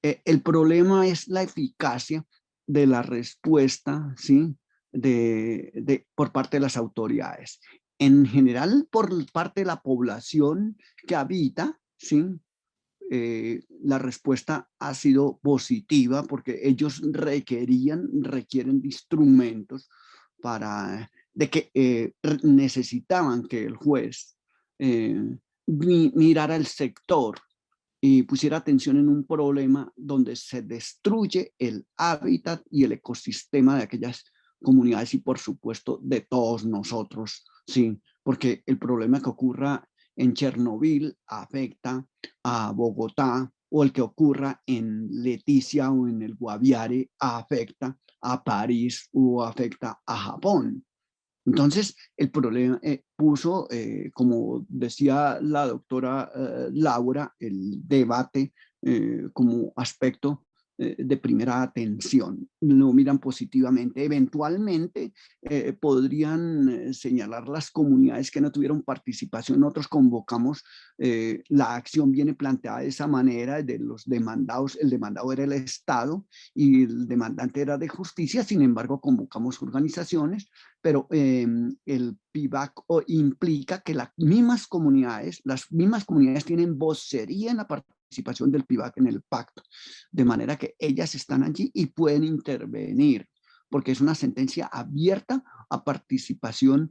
El problema es la eficacia de la respuesta, ¿sí? Por parte de las autoridades. En general, por parte de la población que habita, ¿sí? La respuesta ha sido positiva porque ellos requieren de instrumentos de que necesitaban que el juez mirara el sector y pusiera atención en un problema donde se destruye el hábitat y el ecosistema de aquellas comunidades y por supuesto de todos nosotros, sí, porque el problema que ocurra en Chernobyl afecta a Bogotá o el que ocurra en Leticia o en el Guaviare afecta a París o afecta a Japón. Entonces, el problema puso, como decía la doctora Laura, el debate como aspecto de primera atención. Lo miran positivamente. Eventualmente podrían señalar las comunidades que no tuvieron participación. Nosotros convocamos, la acción viene planteada de esa manera, de los demandados. El demandado era el Estado y el demandante era de justicia. Sin embargo, convocamos organizaciones, pero el PIBAC implica que las mismas comunidades tienen vocería en la participación del PIBAC en el pacto, de manera que ellas están allí y pueden intervenir, porque es una sentencia abierta a participación,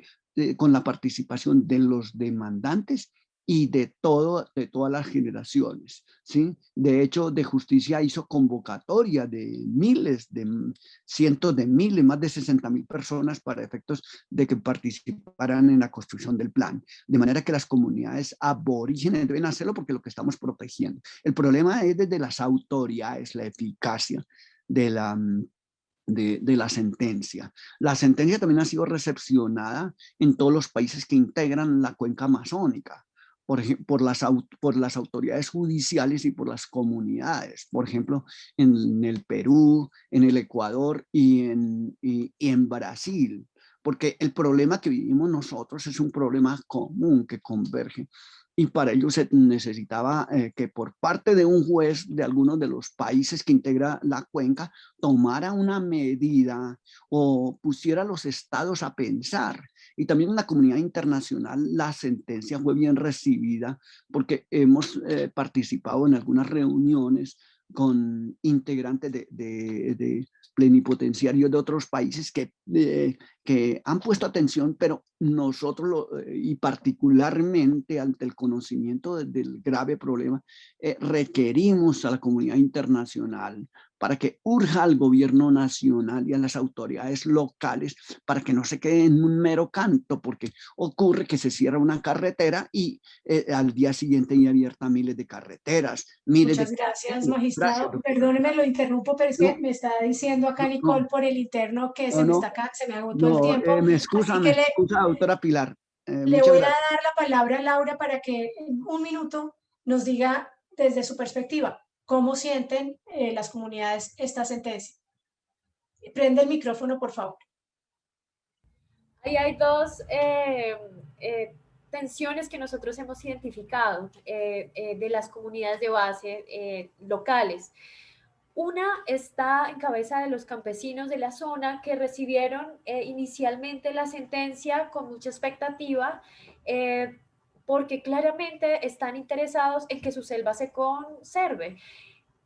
con la participación de los demandantes y de todas las generaciones, ¿sí? De hecho, de justicia hizo convocatoria de miles, de cientos de miles, más de 60.000 personas para efectos de que participaran en la construcción del plan. De manera que las comunidades aborígenes deben hacerlo porque lo que estamos protegiendo. El problema es desde las autoridades, la eficacia de la sentencia. La sentencia también ha sido recepcionada en todos los países que integran la cuenca amazónica. por las autoridades judiciales y por las comunidades. Por ejemplo, en el Perú, en el Ecuador y en Brasil. Porque el problema que vivimos nosotros es un problema común que converge. Y para ello se necesitaba que por parte de un juez de algunos de los países que integra la cuenca tomara una medida o pusiera a los estados a pensar. Y también en la comunidad internacional la sentencia fue bien recibida porque hemos participado en algunas reuniones con integrantes de plenipotenciarios de otros países que han puesto atención, pero nosotros, y particularmente ante el conocimiento del grave problema, requerimos a la comunidad internacional para que urja al gobierno nacional y a las autoridades locales para que no se quede en un mero canto, porque ocurre que se cierra una carretera y al día siguiente hay abiertas miles de carreteras. Muchas gracias, magistrado. Gracias, perdóneme, lo interrumpo, pero es que me está diciendo acá Nicole por el interno que se me agotó el tiempo. Me excusa, doctora Pilar. Le voy a dar la palabra a Laura para que en un minuto nos diga desde su perspectiva cómo sienten las comunidades esta sentencia. Prende el micrófono, por favor. Ahí hay dos tensiones que nosotros hemos identificado de las comunidades de base locales. Una está en cabeza de los campesinos de la zona que recibieron inicialmente la sentencia con mucha expectativa, porque claramente están interesados en que su selva se conserve.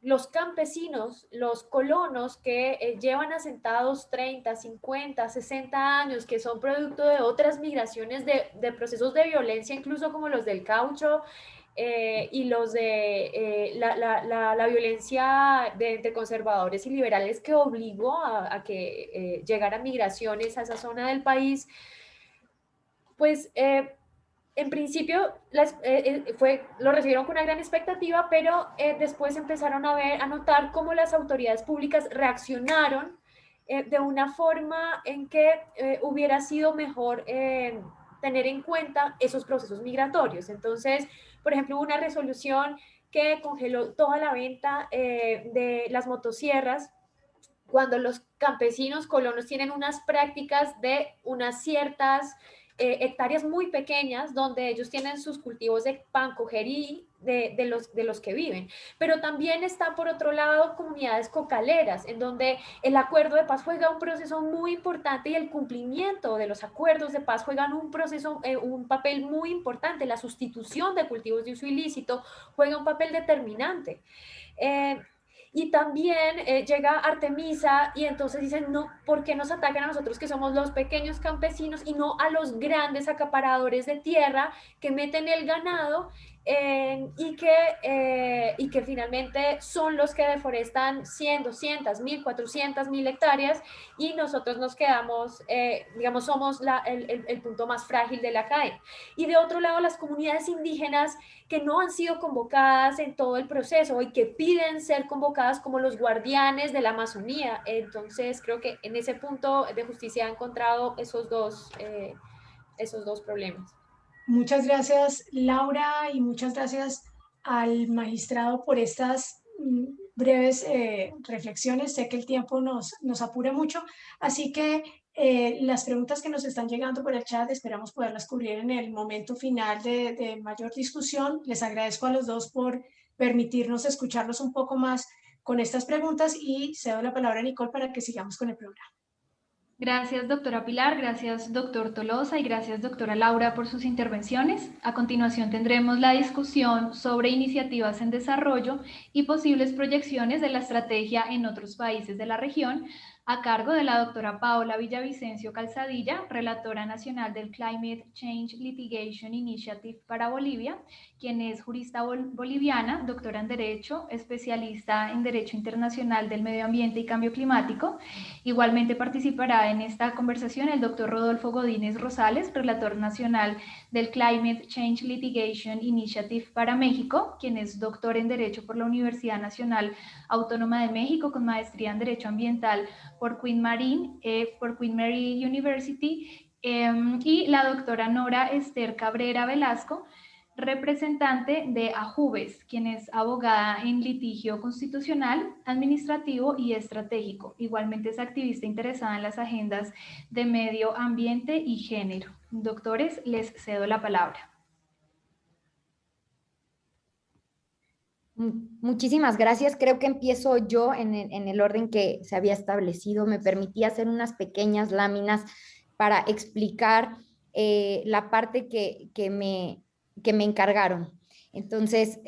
Los campesinos, los colonos que llevan asentados 30, 50, 60 años, que son producto de otras migraciones de procesos de violencia, incluso como los del caucho, y los de la violencia entre conservadores y liberales que obligó a que llegaran migraciones a esa zona del país, pues en principio lo recibieron con una gran expectativa, pero después empezaron a notar cómo las autoridades públicas reaccionaron de una forma en que hubiera sido mejor tener en cuenta esos procesos migratorios. Entonces, por ejemplo, una resolución que congeló toda la venta de las motosierras cuando los campesinos colonos tienen unas prácticas de unas ciertas hectáreas muy pequeñas donde ellos tienen sus cultivos de pancogerí de los que viven. Pero también está por otro lado comunidades cocaleras en donde el acuerdo de paz juega un proceso muy importante y el cumplimiento de los acuerdos de paz juegan un papel muy importante. La sustitución de cultivos de uso ilícito juega un papel determinante. Y también llega Artemisa y entonces dicen, no, ¿por qué nos atacan a nosotros que somos los pequeños campesinos y no a los grandes acaparadores de tierra que meten el ganado y que finalmente son los que deforestan 100, 200, 1000, 400, 1000 hectáreas y nosotros nos quedamos, digamos, somos el punto más frágil de la cadena? Y de otro lado, las comunidades indígenas que no han sido convocadas en todo el proceso y que piden ser convocadas como los guardianes de la Amazonía. Entonces, creo que en ese punto de justicia ha encontrado esos dos problemas. Muchas gracias, Laura, y muchas gracias al magistrado por estas breves reflexiones. Sé que el tiempo nos apura mucho, así que las preguntas que nos están llegando por el chat esperamos poderlas cubrir en el momento final de mayor discusión. Les agradezco a los dos por permitirnos escucharlos un poco más con estas preguntas y cedo la palabra a Nicole para que sigamos con el programa. Gracias, doctora Pilar, gracias, doctor Tolosa, y gracias, doctora Laura, por sus intervenciones. A continuación tendremos la discusión sobre iniciativas en desarrollo y posibles proyecciones de la estrategia en otros países de la región, a cargo de la doctora Paola Villavicencio Calzadilla, relatora nacional del Climate Change Litigation Initiative para Bolivia, quien es jurista boliviana, doctora en Derecho, especialista en Derecho Internacional del Medio Ambiente y Cambio Climático. Igualmente participará en esta conversación el doctor Rodolfo Godínez Rosales, relator nacional del Climate Change Litigation Initiative para México, quien es doctor en Derecho por la Universidad Nacional Autónoma de México con maestría en Derecho Ambiental por Queen Mary University, y la doctora Nora Esther Cabrera Velasco, representante de Ajubes, quien es abogada en litigio constitucional, administrativo y estratégico. Igualmente es activista interesada en las agendas de medio ambiente y género. Doctores, les cedo la palabra. Muchísimas gracias. Creo que empiezo yo en el orden que se había establecido. Me permití hacer unas pequeñas láminas para explicar la parte que me encargaron. Entonces,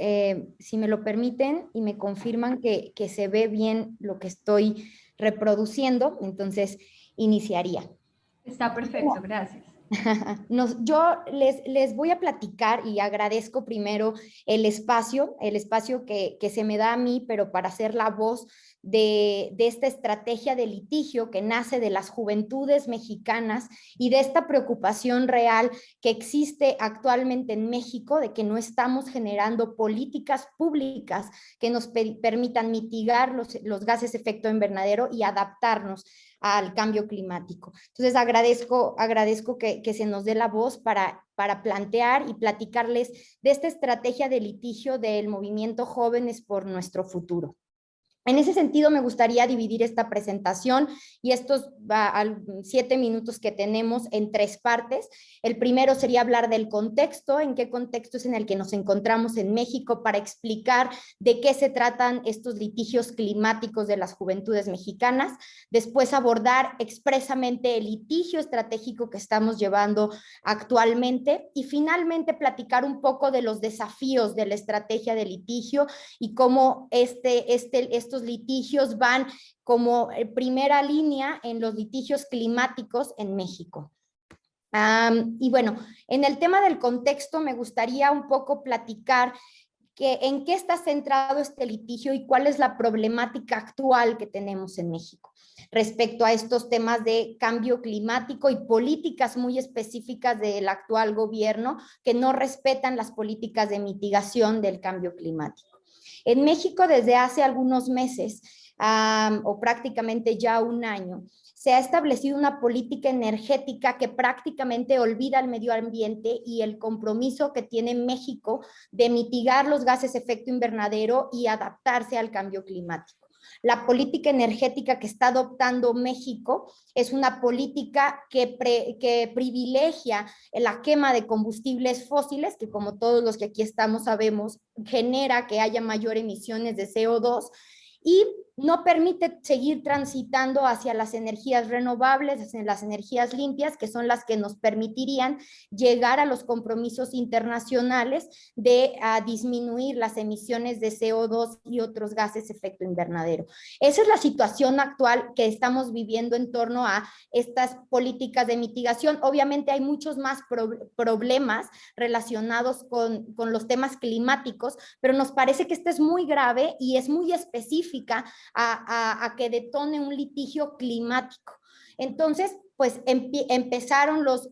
si me lo permiten y me confirman que se ve bien lo que estoy reproduciendo, entonces iniciaría. Está perfecto, gracias. Yo les voy a platicar y agradezco primero el espacio que se me da a mí, pero para ser la voz de esta estrategia de litigio que nace de las juventudes mexicanas y de esta preocupación real que existe actualmente en México de que no estamos generando políticas públicas que nos permitan mitigar los gases de efecto invernadero y adaptarnos al cambio climático. Entonces agradezco que se nos dé la voz para plantear y platicarles de esta estrategia de litigio del movimiento Jóvenes por Nuestro Futuro. En ese sentido, me gustaría dividir esta presentación y estos 7 minutos que tenemos en 3 partes. El primero sería hablar del contexto, en qué contexto es en el que nos encontramos en México, para explicar de qué se tratan estos litigios climáticos de las juventudes mexicanas. Después abordar expresamente el litigio estratégico que estamos llevando actualmente y finalmente platicar un poco de los desafíos de la estrategia de litigio y cómo estos litigios van como primera línea en los litigios climáticos en México. Y bueno, en el tema del contexto me gustaría un poco platicar en qué está centrado este litigio y cuál es la problemática actual que tenemos en México respecto a estos temas de cambio climático y políticas muy específicas del actual gobierno que no respetan las políticas de mitigación del cambio climático. En México, desde hace algunos meses, o prácticamente ya un año, se ha establecido una política energética que prácticamente olvida el medio ambiente y el compromiso que tiene México de mitigar los gases de efecto invernadero y adaptarse al cambio climático. La política energética que está adoptando México es una política que privilegia la quema de combustibles fósiles, que como todos los que aquí estamos sabemos, genera que haya mayor emisiones de CO2 y no permite seguir transitando hacia las energías renovables, hacia las energías limpias, que son las que nos permitirían llegar a los compromisos internacionales de disminuir las emisiones de CO2 y otros gases de efecto invernadero. Esa es la situación actual que estamos viviendo en torno a estas políticas de mitigación. Obviamente hay muchos más problemas relacionados con los temas climáticos, pero nos parece que esta es muy grave y es muy específica a que detone un litigio climático. Entonces, pues empezaron los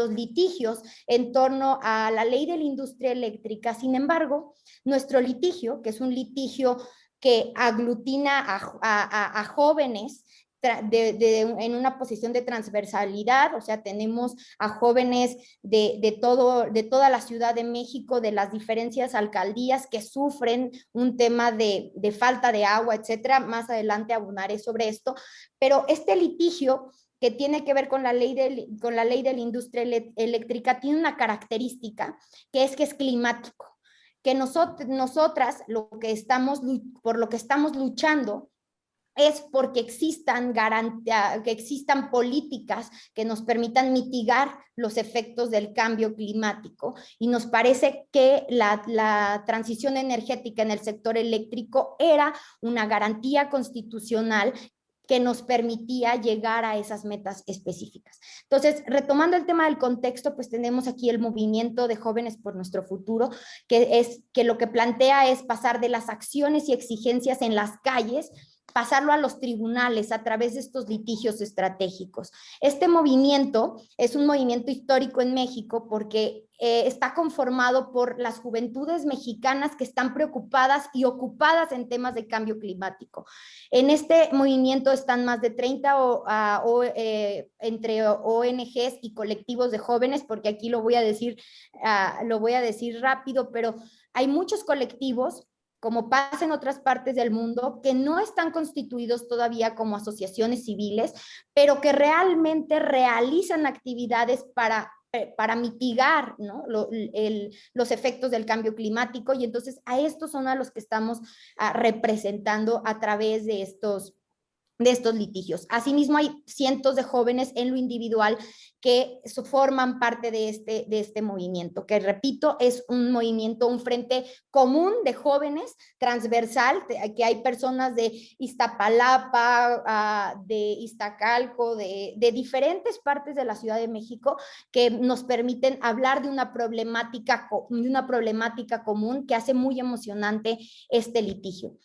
litigios en torno a la ley de la industria eléctrica. Sin embargo, nuestro litigio, que es un litigio que aglutina a jóvenes en una posición de transversalidad, o sea, tenemos a jóvenes de toda la Ciudad de México, de las diferentes alcaldías que sufren un tema de falta de agua, etcétera. Más adelante abundaré sobre esto, pero este litigio que tiene que ver con la ley de la industria eléctrica tiene una característica que es climático, que nosotras por lo que estamos luchando es porque existan políticas que nos permitan mitigar los efectos del cambio climático, y nos parece que la transición energética en el sector eléctrico era una garantía constitucional que nos permitía llegar a esas metas específicas. Entonces, retomando el tema del contexto, pues tenemos aquí el movimiento de Jóvenes por Nuestro Futuro, que lo que plantea es pasar de las acciones y exigencias en las calles pasarlo a los tribunales a través de estos litigios estratégicos. Este movimiento es un movimiento histórico en México porque está conformado por las juventudes mexicanas que están preocupadas y ocupadas en temas de cambio climático. En este movimiento están más de 30 entre ONGs y colectivos de jóvenes, porque aquí lo voy a decir rápido, pero hay muchos colectivos, como pasa en otras partes del mundo, que no están constituidos todavía como asociaciones civiles, pero que realmente realizan actividades para mitigar, ¿no?, los efectos del cambio climático, y entonces a estos son a los que estamos representando a través de estos litigios. Asimismo, hay cientos de jóvenes en lo individual que forman parte de este movimiento, que repito, es un movimiento, un frente común de jóvenes, transversal, que hay personas de Iztapalapa, de Iztacalco, de diferentes partes de la Ciudad de México, que nos permiten hablar de una problemática común que hace muy emocionante este litigio.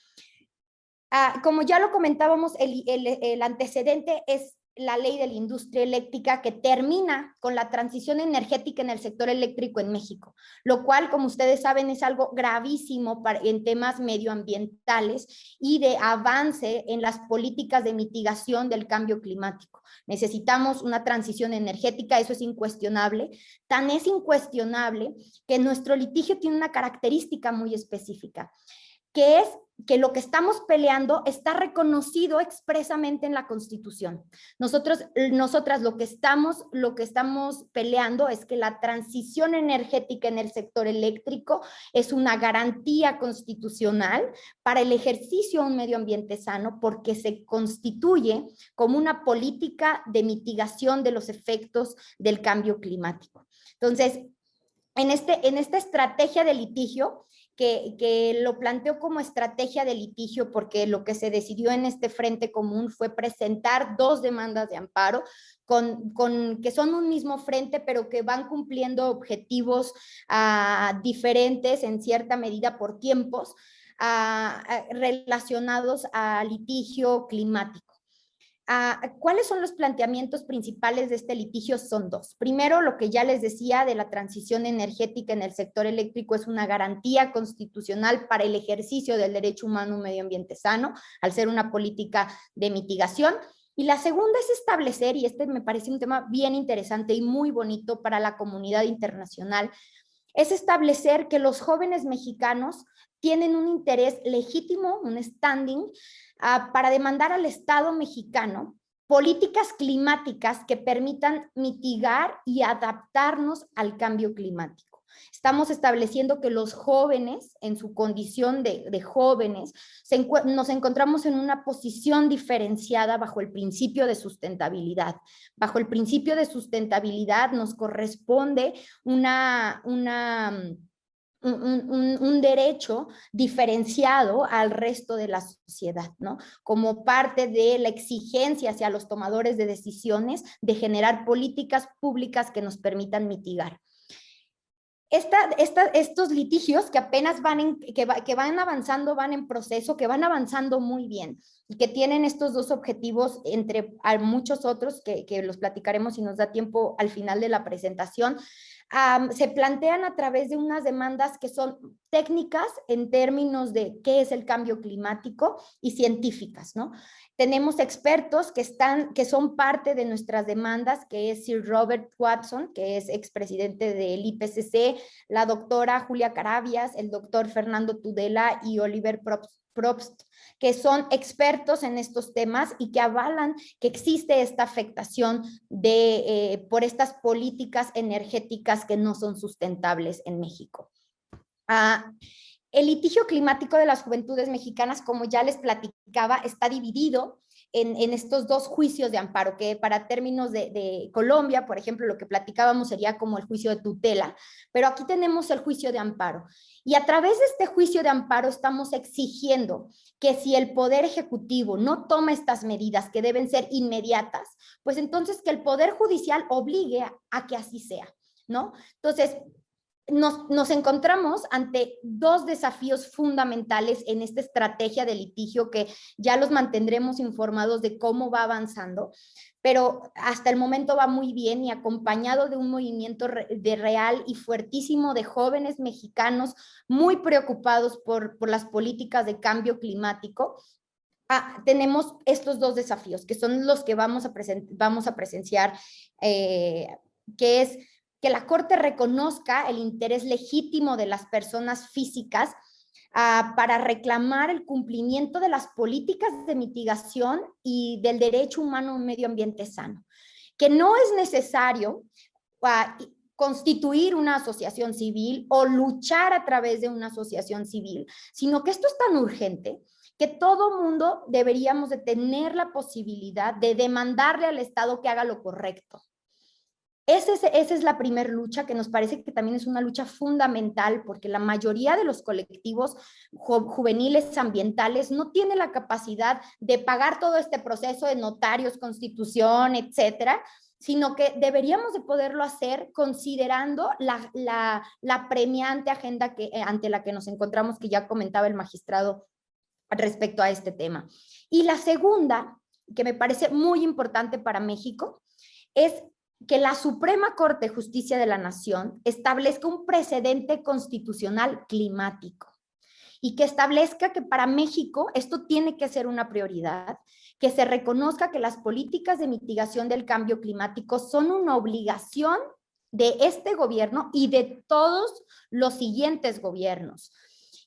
Como ya lo comentábamos, el antecedente es la ley de la industria eléctrica, que termina con la transición energética en el sector eléctrico en México, lo cual, como ustedes saben, es algo gravísimo en temas medioambientales y de avance en las políticas de mitigación del cambio climático. Necesitamos una transición energética, eso es incuestionable. Tan es incuestionable que nuestro litigio tiene una característica muy específica, que es que lo que estamos peleando está reconocido expresamente en la Constitución. Nosotras lo que estamos peleando es que la transición energética en el sector eléctrico es una garantía constitucional para el ejercicio de un medio ambiente sano, porque se constituye como una política de mitigación de los efectos del cambio climático. Entonces, en esta estrategia de litigio, que lo planteo como estrategia de litigio porque lo que se decidió en este frente común fue presentar 2 demandas de amparo que son un mismo frente, pero que van cumpliendo objetivos diferentes en cierta medida por tiempos relacionados a litigio climático. ¿Cuáles son los planteamientos principales de este litigio? Son 2. Primero, lo que ya les decía de la transición energética en el sector eléctrico es una garantía constitucional para el ejercicio del derecho humano a un medio ambiente sano, al ser una política de mitigación. Y la segunda es establecer, y este me parece un tema bien interesante y muy bonito para la comunidad internacional, es establecer que los jóvenes mexicanos tienen un interés legítimo, un standing, para demandar al Estado mexicano políticas climáticas que permitan mitigar y adaptarnos al cambio climático. Estamos estableciendo que los jóvenes, en su condición de jóvenes, nos encontramos en una posición diferenciada bajo el principio de sustentabilidad. Bajo el principio de sustentabilidad nos corresponde un derecho diferenciado al resto de la sociedad, ¿no? Como parte de la exigencia hacia los tomadores de decisiones de generar políticas públicas que nos permitan mitigar. Estos litigios que apenas que van avanzando, van en proceso, que van avanzando muy bien y que tienen estos 2 objetivos entre muchos otros que los platicaremos si nos da tiempo al final de la presentación. Se plantean a través de unas demandas que son técnicas en términos de qué es el cambio climático y científicas, ¿no? Tenemos expertos que son parte de nuestras demandas, que es Sir Robert Watson, que es expresidente del IPCC, la doctora Julia Carabias, el doctor Fernando Tudela y Oliver Probst, que son expertos en estos temas y que avalan que existe esta afectación por estas políticas energéticas que no son sustentables en México. El litigio climático de las juventudes mexicanas, como ya les platicaba, está dividido en estos 2 juicios de amparo, que para términos de Colombia, por ejemplo, lo que platicábamos sería como el juicio de tutela, pero aquí tenemos el juicio de amparo. Y a través de este juicio de amparo estamos exigiendo que si el Poder Ejecutivo no toma estas medidas que deben ser inmediatas, pues entonces que el Poder Judicial obligue a que así sea, ¿no? Entonces, nos encontramos ante dos desafíos fundamentales en esta estrategia de litigio que ya los mantendremos informados de cómo va avanzando, pero hasta el momento va muy bien y acompañado de un movimiento de real y fuertísimo de jóvenes mexicanos muy preocupados por las políticas de cambio climático. Tenemos estos dos desafíos que son los que vamos a presenciar, que es que la Corte reconozca el interés legítimo de las personas físicas para reclamar el cumplimiento de las políticas de mitigación y del derecho humano a un medio ambiente sano. Que no es necesario constituir una asociación civil o luchar a través de una asociación civil, sino que esto es tan urgente que todo mundo deberíamos de tener la posibilidad de demandarle al Estado que haga lo correcto. Esa es la primera lucha, que nos parece que también es una lucha fundamental, porque la mayoría de los colectivos juveniles ambientales no tiene la capacidad de pagar todo este proceso de notarios, constitución, etcétera, sino que deberíamos de poderlo hacer considerando la premiante agenda ante la que nos encontramos, que ya comentaba el magistrado respecto a este tema. Y la segunda, que me parece muy importante para México, es que la Suprema Corte de Justicia de la Nación establezca un precedente constitucional climático y que establezca que para México esto tiene que ser una prioridad, que se reconozca que las políticas de mitigación del cambio climático son una obligación de este gobierno y de todos los siguientes gobiernos,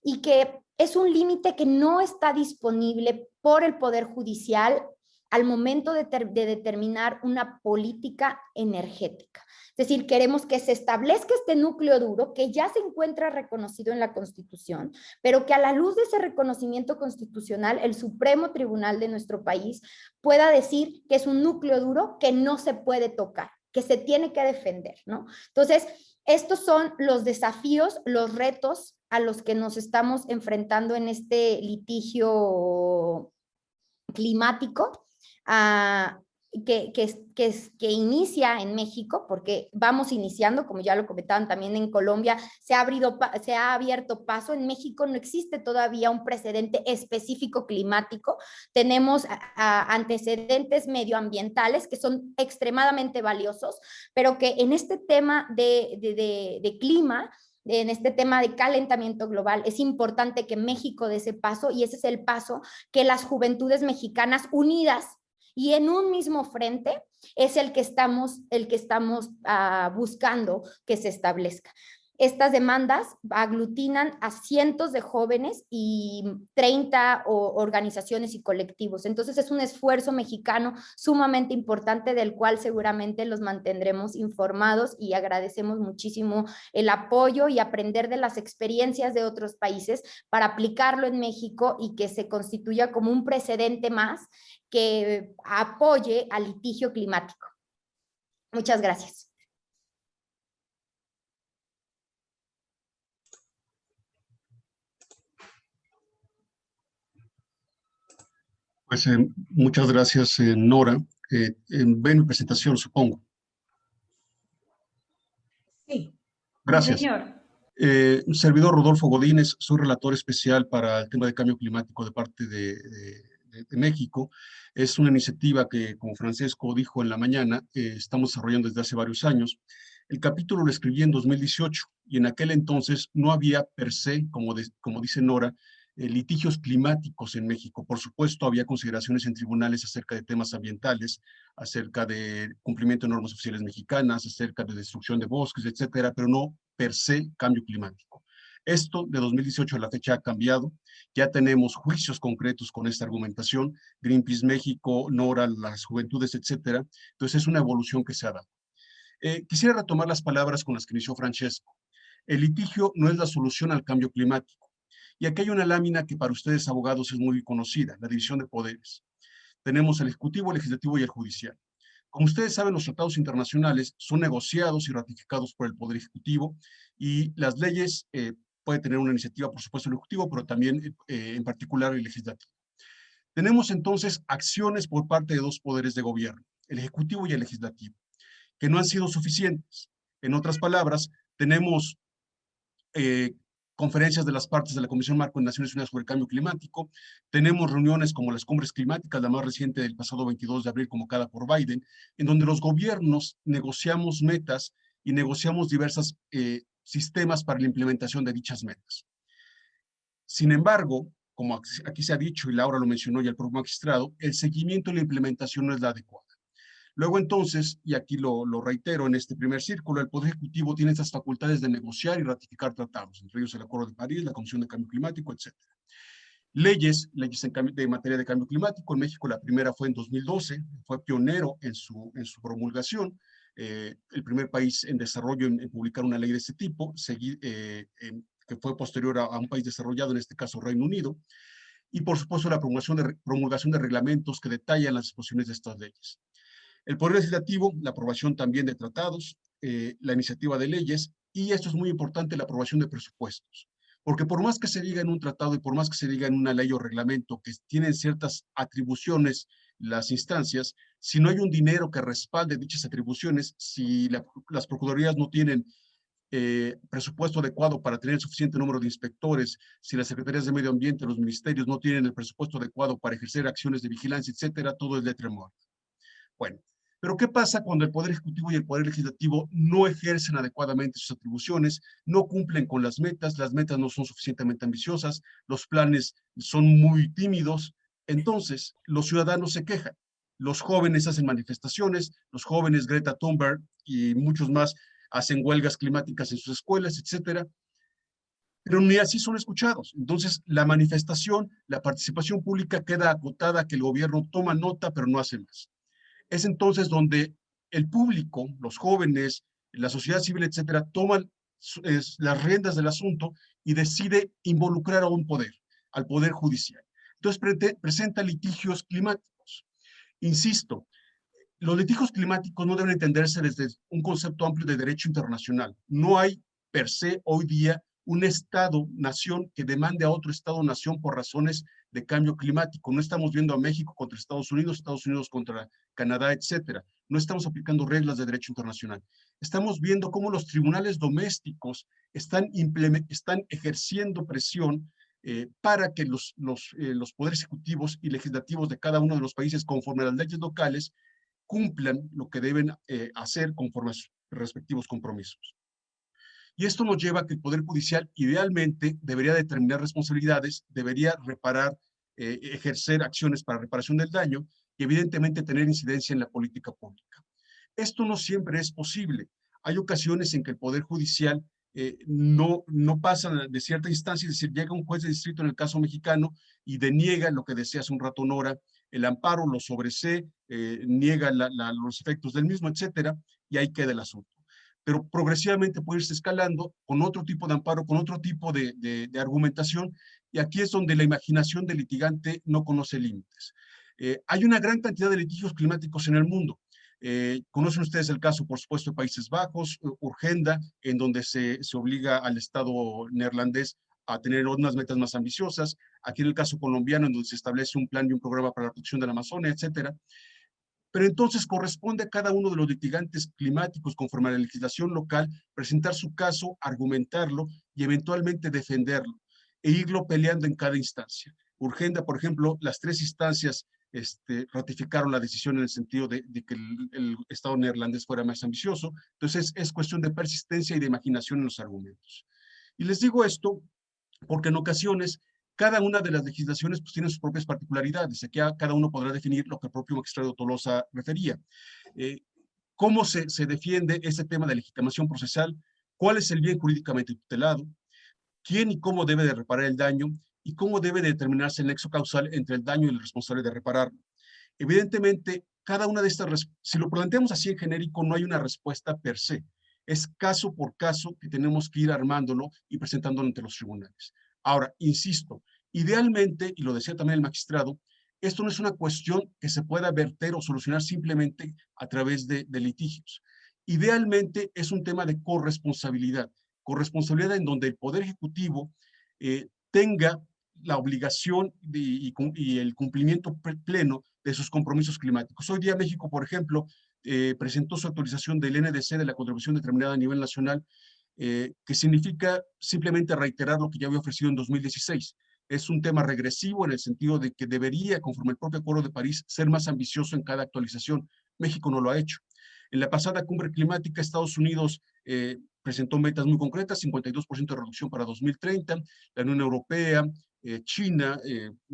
y que es un límite que no está disponible por el Poder Judicial al momento de determinar una política energética. Es decir, queremos que se establezca este núcleo duro que ya se encuentra reconocido en la Constitución, pero que a la luz de ese reconocimiento constitucional, el Supremo Tribunal de nuestro país pueda decir que es un núcleo duro que no se puede tocar, que se tiene que defender, ¿no? Entonces, estos son los desafíos, los retos a los que nos estamos enfrentando en este litigio climático, que inicia en México, porque vamos iniciando, como ya lo comentaban también en Colombia, se ha abierto paso. En México no existe todavía un precedente específico climático. Tenemos antecedentes medioambientales que son extremadamente valiosos, pero que en este tema de clima, en este tema de calentamiento global, es importante que México dé ese paso, y ese es el paso que las juventudes mexicanas unidas y en un mismo frente es el que estamos buscando que se establezca. Estas demandas aglutinan a cientos de jóvenes y 30 organizaciones y colectivos. Entonces es un esfuerzo mexicano sumamente importante, del cual seguramente los mantendremos informados, y agradecemos muchísimo el apoyo y aprender de las experiencias de otros países para aplicarlo en México y que se constituya como un precedente más que apoye al litigio climático. Muchas gracias. Pues muchas gracias, Nora. Ven mi presentación, supongo. Sí. Gracias. Señor. Servidor Rodolfo Godínez, soy relator especial para el tema de cambio climático de parte de México. Es una iniciativa que, como Francesco dijo en la mañana, estamos desarrollando desde hace varios años. El capítulo lo escribí en 2018 y en aquel entonces no había per se, como dice Nora, litigios climáticos en México. Por supuesto, había consideraciones en tribunales acerca de temas ambientales, acerca de cumplimiento de normas oficiales mexicanas, acerca de destrucción de bosques, etcétera, pero no per se cambio climático. Esto de 2018 a la fecha ha cambiado. Ya tenemos juicios concretos con esta argumentación. Greenpeace México, Nora, las juventudes, etcétera. Entonces es una evolución que se ha dado. Quisiera retomar las palabras con las que inició Francesco. El litigio no es la solución al cambio climático. Y aquí hay una lámina que para ustedes, abogados, es muy conocida, la división de poderes. Tenemos el Ejecutivo, el Legislativo y el Judicial. Como ustedes saben, los tratados internacionales son negociados y ratificados por el Poder Ejecutivo, y las leyes puede tener una iniciativa, por supuesto, el Ejecutivo, pero también en particular el Legislativo. Tenemos entonces acciones por parte de dos poderes de gobierno, el Ejecutivo y el Legislativo, que no han sido suficientes. En otras palabras, tenemos conferencias de las partes de la Comisión Marco de Naciones Unidas sobre el Cambio Climático, tenemos reuniones como las cumbres climáticas, la más reciente del pasado 22 de abril convocada por Biden, en donde los gobiernos negociamos metas y negociamos diversos sistemas para la implementación de dichas metas. Sin embargo, como aquí se ha dicho y Laura lo mencionó y el propio magistrado, el seguimiento y la implementación no es la adecuada. Luego entonces, y aquí lo reitero en este primer círculo, el Poder Ejecutivo tiene estas facultades de negociar y ratificar tratados, entre ellos el Acuerdo de París, la Comisión de Cambio Climático, etc. Leyes de materia de cambio climático. En México la primera fue en 2012, fue pionero en su promulgación, el primer país en desarrollo en publicar una ley de este tipo, que fue posterior a un país desarrollado, en este caso Reino Unido, y por supuesto la promulgación de reglamentos que detallan las disposiciones de estas leyes. El Poder Legislativo, la aprobación también de tratados, la iniciativa de leyes, y esto es muy importante, la aprobación de presupuestos. Porque por más que se diga en un tratado y por más que se diga en una ley o reglamento que tienen ciertas atribuciones las instancias, si no hay un dinero que respalde dichas atribuciones, si las procuradurías no tienen presupuesto adecuado para tener suficiente número de inspectores, si las secretarías de medio ambiente, los ministerios no tienen el presupuesto adecuado para ejercer acciones de vigilancia, etcétera, todo es letra muerta. Bueno, pero ¿qué pasa cuando el Poder Ejecutivo y el Poder Legislativo no ejercen adecuadamente sus atribuciones, no cumplen con las metas no son suficientemente ambiciosas, los planes son muy tímidos? Entonces, los ciudadanos se quejan, los jóvenes hacen manifestaciones, los jóvenes Greta Thunberg y muchos más hacen huelgas climáticas en sus escuelas, etcétera, pero ni así son escuchados. Entonces, la manifestación, la participación pública queda acotada, que el gobierno toma nota, pero no hace más. Es entonces donde el público, los jóvenes, la sociedad civil, etcétera, toman las riendas del asunto y decide involucrar a un poder, al Poder Judicial. Entonces presenta litigios climáticos. Insisto, los litigios climáticos no deben entenderse desde un concepto amplio de derecho internacional. No hay per se hoy día un Estado-nación que demande a otro Estado-nación por razones de cambio climático. No estamos viendo a México contra Estados Unidos contra Canadá, etcétera. No estamos aplicando reglas de derecho internacional. Estamos viendo cómo los tribunales domésticos están ejerciendo presión para que los poderes ejecutivos y legislativos de cada uno de los países, conforme a las leyes locales, cumplan lo que deben hacer conforme a sus respectivos compromisos. Y esto nos lleva a que el Poder Judicial idealmente debería determinar responsabilidades, debería ejercer acciones para reparación del daño y evidentemente tener incidencia en la política pública. Esto no siempre es posible. Hay ocasiones en que el Poder Judicial no pasa de cierta instancia, es decir, llega un juez de distrito en el caso mexicano y deniega lo que decía hace un rato Nora, el amparo, lo sobresee, niega los efectos del mismo, etcétera, y ahí queda el asunto. Pero progresivamente puede irse escalando con otro tipo de amparo, con otro tipo de argumentación, y aquí es donde la imaginación del litigante no conoce límites. Hay una gran cantidad de litigios climáticos en el mundo. Conocen ustedes el caso, por supuesto, de Países Bajos, Urgenda, en donde se obliga al Estado neerlandés a tener unas metas más ambiciosas. Aquí en el caso colombiano, en donde se establece un plan y un programa para la protección de la Amazonia, etcétera. Pero entonces corresponde a cada uno de los litigantes climáticos, conforme a la legislación local, presentar su caso, argumentarlo y eventualmente defenderlo e irlo peleando en cada instancia. Urgenda, por ejemplo, las 3 instancias ratificaron la decisión en el sentido de que el Estado neerlandés fuera más ambicioso. Entonces es cuestión de persistencia y de imaginación en los argumentos. Y les digo esto porque en ocasiones cada una de las legislaciones pues, tiene sus propias particularidades. Aquí cada uno podrá definir lo que el propio magistrado Tolosa refería. ¿Cómo se defiende este tema de legitimación procesal? ¿Cuál es el bien jurídicamente tutelado? ¿Quién y cómo debe de reparar el daño? ¿Y cómo debe de determinarse el nexo causal entre el daño y el responsable de repararlo? Evidentemente, cada una de estas, si lo planteamos así en genérico, no hay una respuesta per se. Es caso por caso que tenemos que ir armándolo y presentándolo ante los tribunales. Ahora, insisto, idealmente, y lo decía también el magistrado, esto no es una cuestión que se pueda verter o solucionar simplemente a través de litigios. Idealmente es un tema de corresponsabilidad en donde el Poder Ejecutivo tenga la obligación y el cumplimiento pleno de sus compromisos climáticos. Hoy día México, por ejemplo, presentó su actualización del NDC, de la contribución determinada a nivel nacional, que significa simplemente reiterar lo que ya había ofrecido en 2016. Es un tema regresivo en el sentido de que debería, conforme el propio Acuerdo de París, ser más ambicioso en cada actualización. México no lo ha hecho. En la pasada cumbre climática, Estados Unidos presentó metas muy concretas, 52% de reducción para 2030, la Unión Europea, China,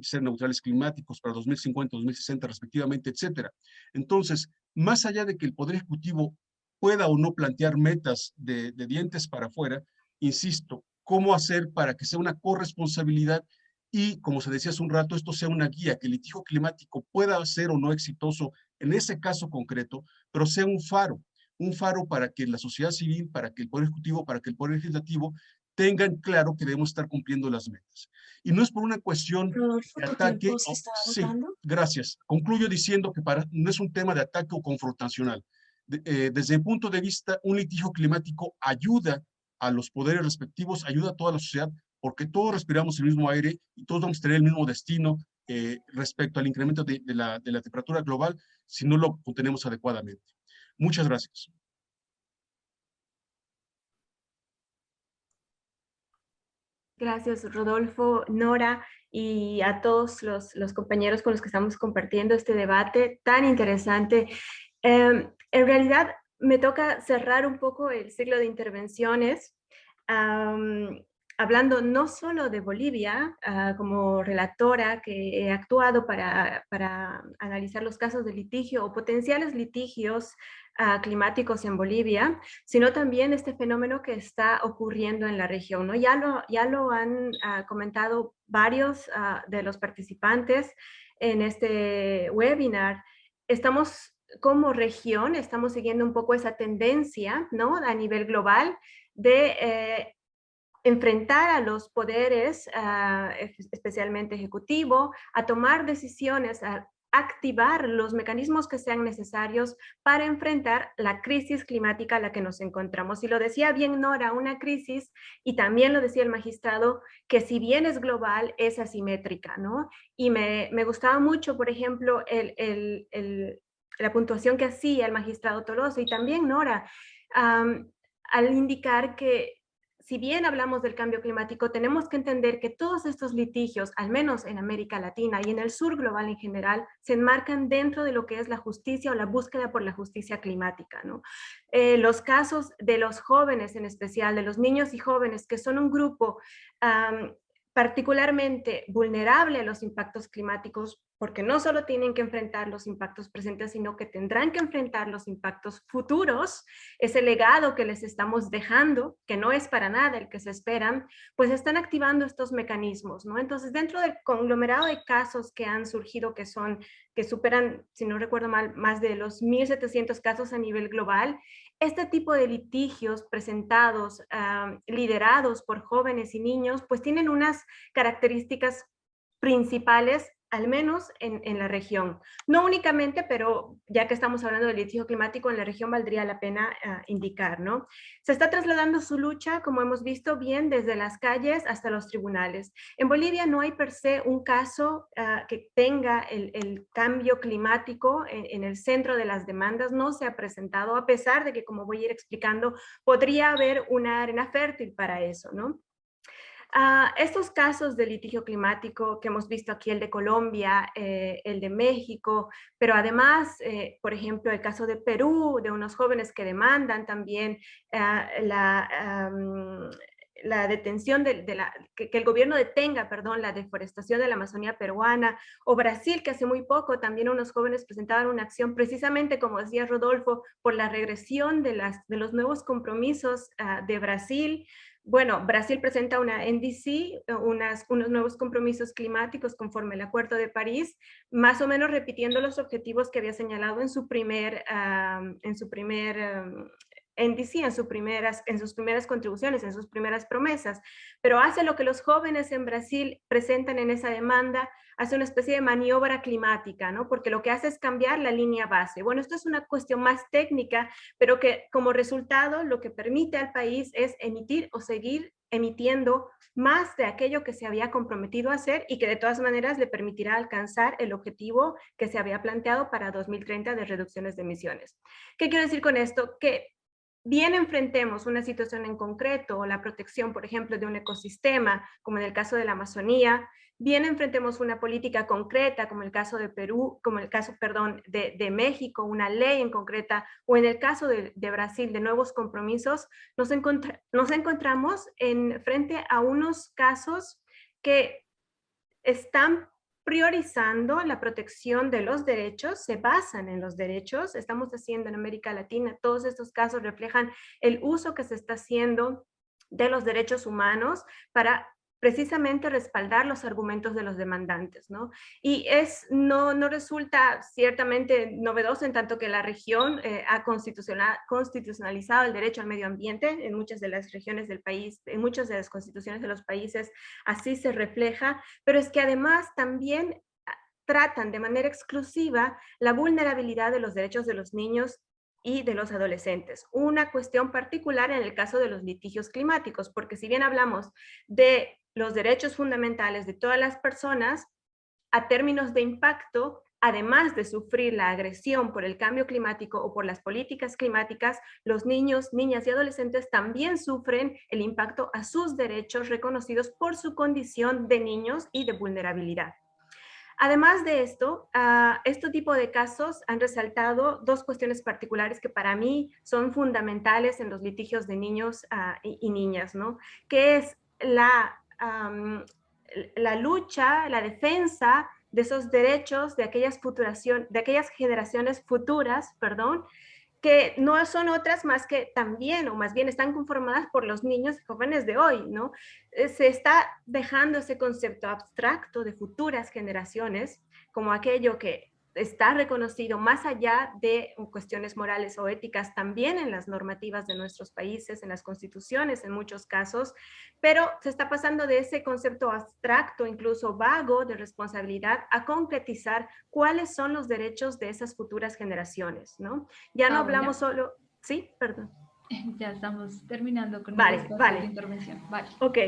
ser neutrales climáticos para 2050, 2060 respectivamente, etcétera. Entonces, más allá de que el Poder Ejecutivo pueda o no plantear metas de dientes para afuera, insisto, ¿cómo hacer para que sea una corresponsabilidad y, como se decía hace un rato, esto sea una guía, que el litigio climático pueda ser o no exitoso en ese caso concreto, pero sea un faro para que la sociedad civil, para que el Poder Ejecutivo, para que el Poder Legislativo tengan claro que debemos estar cumpliendo las metas. Y no es por una cuestión Rodolfo, de tu ataque. tiempo se está Sí, agotando. gracias. Concluyo diciendo que no es un tema de ataque o confrontacional. Desde mi punto de vista, un litigio climático ayuda a los poderes respectivos, ayuda a toda la sociedad, porque todos respiramos el mismo aire y todos vamos a tener el mismo destino respecto al incremento de la temperatura global si no lo contenemos adecuadamente. Muchas gracias. Gracias, Rodolfo, Nora, y a todos los compañeros con los que estamos compartiendo este debate tan interesante. En realidad, me toca cerrar un poco el ciclo de intervenciones, hablando no solo de Bolivia, como relatora que he actuado para analizar los casos de litigio o potenciales litigios climáticos en Bolivia, sino también este fenómeno que está ocurriendo en la región, ¿no? Ya lo han comentado varios de los participantes en este webinar. Estamos como región, estamos siguiendo un poco esa tendencia, ¿no? A nivel global de enfrentar a los poderes, especialmente ejecutivo, a tomar decisiones, a activar los mecanismos que sean necesarios para enfrentar la crisis climática a la que nos encontramos. Y lo decía bien Nora, una crisis, y también lo decía el magistrado, que si bien es global, es asimétrica, ¿no? Y me gustaba mucho, por ejemplo, la puntuación que hacía el magistrado Tolosa y también Nora, al indicar que si bien hablamos del cambio climático, tenemos que entender que todos estos litigios, al menos en América Latina y en el sur global en general, se enmarcan dentro de lo que es la justicia o la búsqueda por la justicia climática, ¿no? Los casos de los jóvenes en especial, de los niños y jóvenes, que son un grupo particularmente vulnerable a los impactos climáticos, porque no solo tienen que enfrentar los impactos presentes, sino que tendrán que enfrentar los impactos futuros, ese legado que les estamos dejando, que no es para nada el que se esperan, pues están activando estos mecanismos, ¿no? Entonces, dentro del conglomerado de casos que han surgido, que superan, si no recuerdo mal, más de los 1.700 casos a nivel global, este tipo de litigios presentados, liderados por jóvenes y niños, pues tienen unas características principales, al menos en la región. No únicamente, pero ya que estamos hablando del litigio climático, en la región valdría la pena indicar, ¿no? Se está trasladando su lucha, como hemos visto, bien desde las calles hasta los tribunales. En Bolivia no hay per se un caso que tenga el cambio climático en el centro de las demandas, no se ha presentado, a pesar de que, como voy a ir explicando, podría haber una arena fértil para eso, ¿no? Estos casos de litigio climático que hemos visto aquí, el de Colombia, el de México, pero además, por ejemplo, el caso de Perú, de unos jóvenes que demandan también la detención que el gobierno detenga, perdón, la deforestación de la Amazonía peruana, o Brasil, que hace muy poco también unos jóvenes presentaban una acción precisamente, como decía Rodolfo, por la regresión de los nuevos compromisos de Brasil. Bueno, Brasil presenta una NDC, unos nuevos compromisos climáticos conforme al Acuerdo de París, más o menos repitiendo los objetivos que había señalado en su primer NDC, en sus primeras contribuciones, en sus primeras promesas, pero hace lo que los jóvenes en Brasil presentan en esa demanda, hace una especie de maniobra climática, ¿no? Porque lo que hace es cambiar la línea base. Bueno, esto es una cuestión más técnica, pero que como resultado lo que permite al país es emitir o seguir emitiendo más de aquello que se había comprometido a hacer y que de todas maneras le permitirá alcanzar el objetivo que se había planteado para 2030 de reducciones de emisiones. ¿Qué quiero decir con esto? Que bien enfrentemos una situación en concreto, o la protección, por ejemplo, de un ecosistema, como en el caso de la Amazonía, bien enfrentemos una política concreta, como el caso de Perú, como el caso, perdón, de México, una ley en concreta, o en el caso de Brasil, de nuevos compromisos, nos encontramos frente a unos casos que están priorizando la protección de los derechos, se basan en los derechos. Estamos haciendo en América Latina, todos estos casos reflejan el uso que se está haciendo de los derechos humanos para precisamente respaldar los argumentos de los demandantes, ¿no? Y no resulta ciertamente novedoso en tanto que la región ha constitucionalizado el derecho al medio ambiente en muchas de las regiones del país, en muchas de las constituciones de los países, así se refleja, pero es que además también tratan de manera exclusiva la vulnerabilidad de los derechos de los niños y de los adolescentes. Una cuestión particular en el caso de los litigios climáticos, porque si bien hablamos de los derechos fundamentales de todas las personas, a términos de impacto, además de sufrir la agresión por el cambio climático o por las políticas climáticas, los niños, niñas y adolescentes también sufren el impacto a sus derechos reconocidos por su condición de niños y de vulnerabilidad. Además de esto, este tipo de casos han resaltado dos cuestiones particulares que para mí son fundamentales en los litigios de niños y niñas, ¿no? Que es la lucha, la defensa de esos derechos de aquellas generaciones futuras, que no son otras más que también, o más bien están conformadas por los niños y jóvenes de hoy, ¿no? Se está dejando ese concepto abstracto de futuras generaciones como aquello que está reconocido más allá de cuestiones morales o éticas también en las normativas de nuestros países, en las constituciones en muchos casos, pero se está pasando de ese concepto abstracto, incluso vago, de responsabilidad a concretizar cuáles son los derechos de esas futuras generaciones, ¿no? Ya no hablamos solo... Sí, perdón. Ya estamos terminando con el espacio de intervención. Vale. Ok,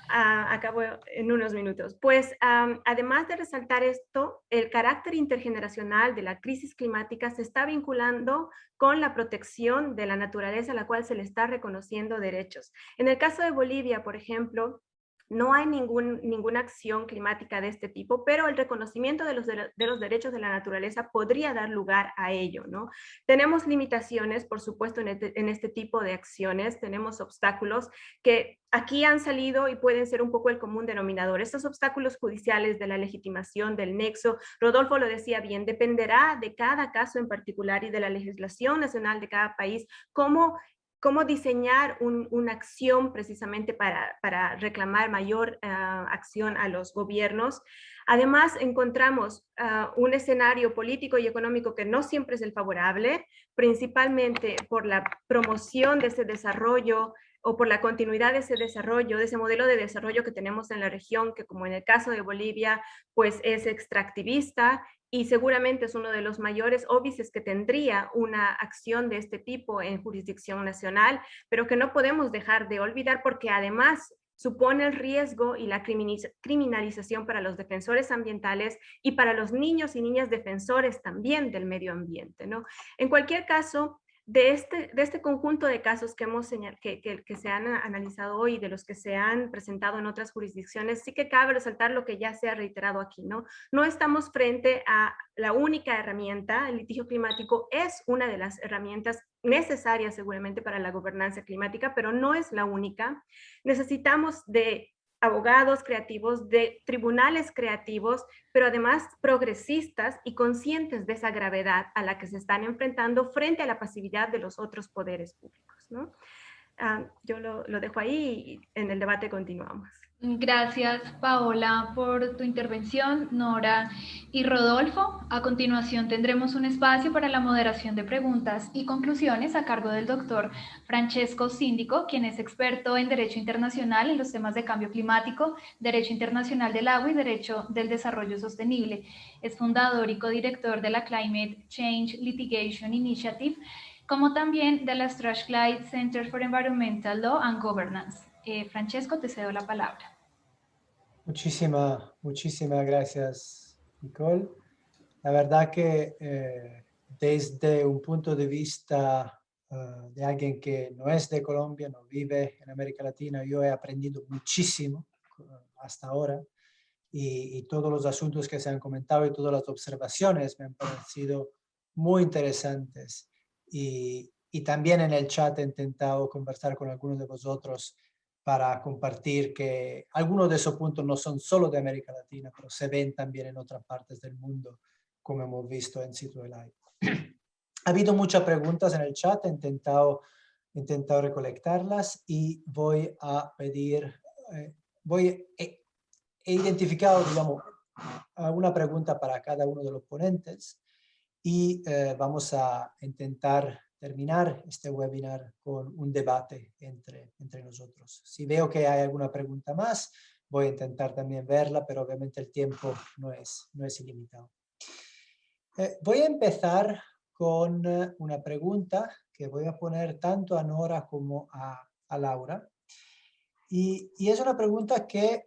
acabo en unos minutos. Pues además de resaltar esto, el carácter intergeneracional de la crisis climática se está vinculando con la protección de la naturaleza a la cual se le está reconociendo derechos. En el caso de Bolivia, por ejemplo, no hay ninguna acción climática de este tipo, pero el reconocimiento de los derechos de la naturaleza podría dar lugar a ello, ¿no? Tenemos limitaciones, por supuesto, en este tipo de acciones, tenemos obstáculos que aquí han salido y pueden ser un poco el común denominador. Estos obstáculos judiciales de la legitimación, del nexo, Rodolfo lo decía bien, dependerá de cada caso en particular y de la legislación nacional de cada país, cómo diseñar una acción precisamente para reclamar mayor acción a los gobiernos. Además, encontramos un escenario político y económico que no siempre es el favorable, principalmente por la promoción de ese desarrollo o por la continuidad de ese desarrollo, de ese modelo de desarrollo que tenemos en la región, que como en el caso de Bolivia, pues es extractivista y seguramente es uno de los mayores óbices que tendría una acción de este tipo en jurisdicción nacional, pero que no podemos dejar de olvidar porque además supone el riesgo y la criminalización para los defensores ambientales y para los niños y niñas defensores también del medio ambiente, ¿no? En cualquier caso, de este conjunto de casos que se han analizado hoy, de los que se han presentado en otras jurisdicciones, sí que cabe resaltar lo que ya se ha reiterado aquí, ¿no? No estamos frente a la única herramienta, el litigio climático es una de las herramientas necesarias seguramente para la gobernanza climática, pero no es la única. Necesitamos de abogados creativos, de tribunales creativos, pero además progresistas y conscientes de esa gravedad a la que se están enfrentando frente a la pasividad de los otros poderes públicos, ¿no? Yo lo dejo ahí y en el debate continuamos. Gracias, Paola, por tu intervención, Nora y Rodolfo. A continuación tendremos un espacio para la moderación de preguntas y conclusiones a cargo del doctor Francesco Síndico, quien es experto en Derecho Internacional en los temas de cambio climático, Derecho Internacional del Agua y Derecho del Desarrollo Sostenible. Es fundador y codirector de la Climate Change Litigation Initiative, como también de la Strathclyde Center for Environmental Law and Governance. Francesco, te cedo la palabra. Muchísimas gracias, Nicole. La verdad que desde un punto de vista de alguien que no es de Colombia, no vive en América Latina. Yo he aprendido muchísimo hasta ahora y todos los asuntos que se han comentado y todas las observaciones me han parecido muy interesantes. Y también en el chat he intentado conversar con algunos de vosotros para compartir que algunos de esos puntos no son solo de América Latina, pero se ven también en otras partes del mundo, como hemos visto en C2LI. Ha habido muchas preguntas en el chat, he intentado recolectarlas y voy a pedir, he identificado, digamos, alguna pregunta para cada uno de los ponentes y vamos a intentar terminar este webinar con un debate entre nosotros. Si veo que hay alguna pregunta más, voy a intentar también verla, pero obviamente el tiempo no es ilimitado. Voy a empezar con una pregunta que voy a poner tanto a Nora como a Laura. Y es una pregunta que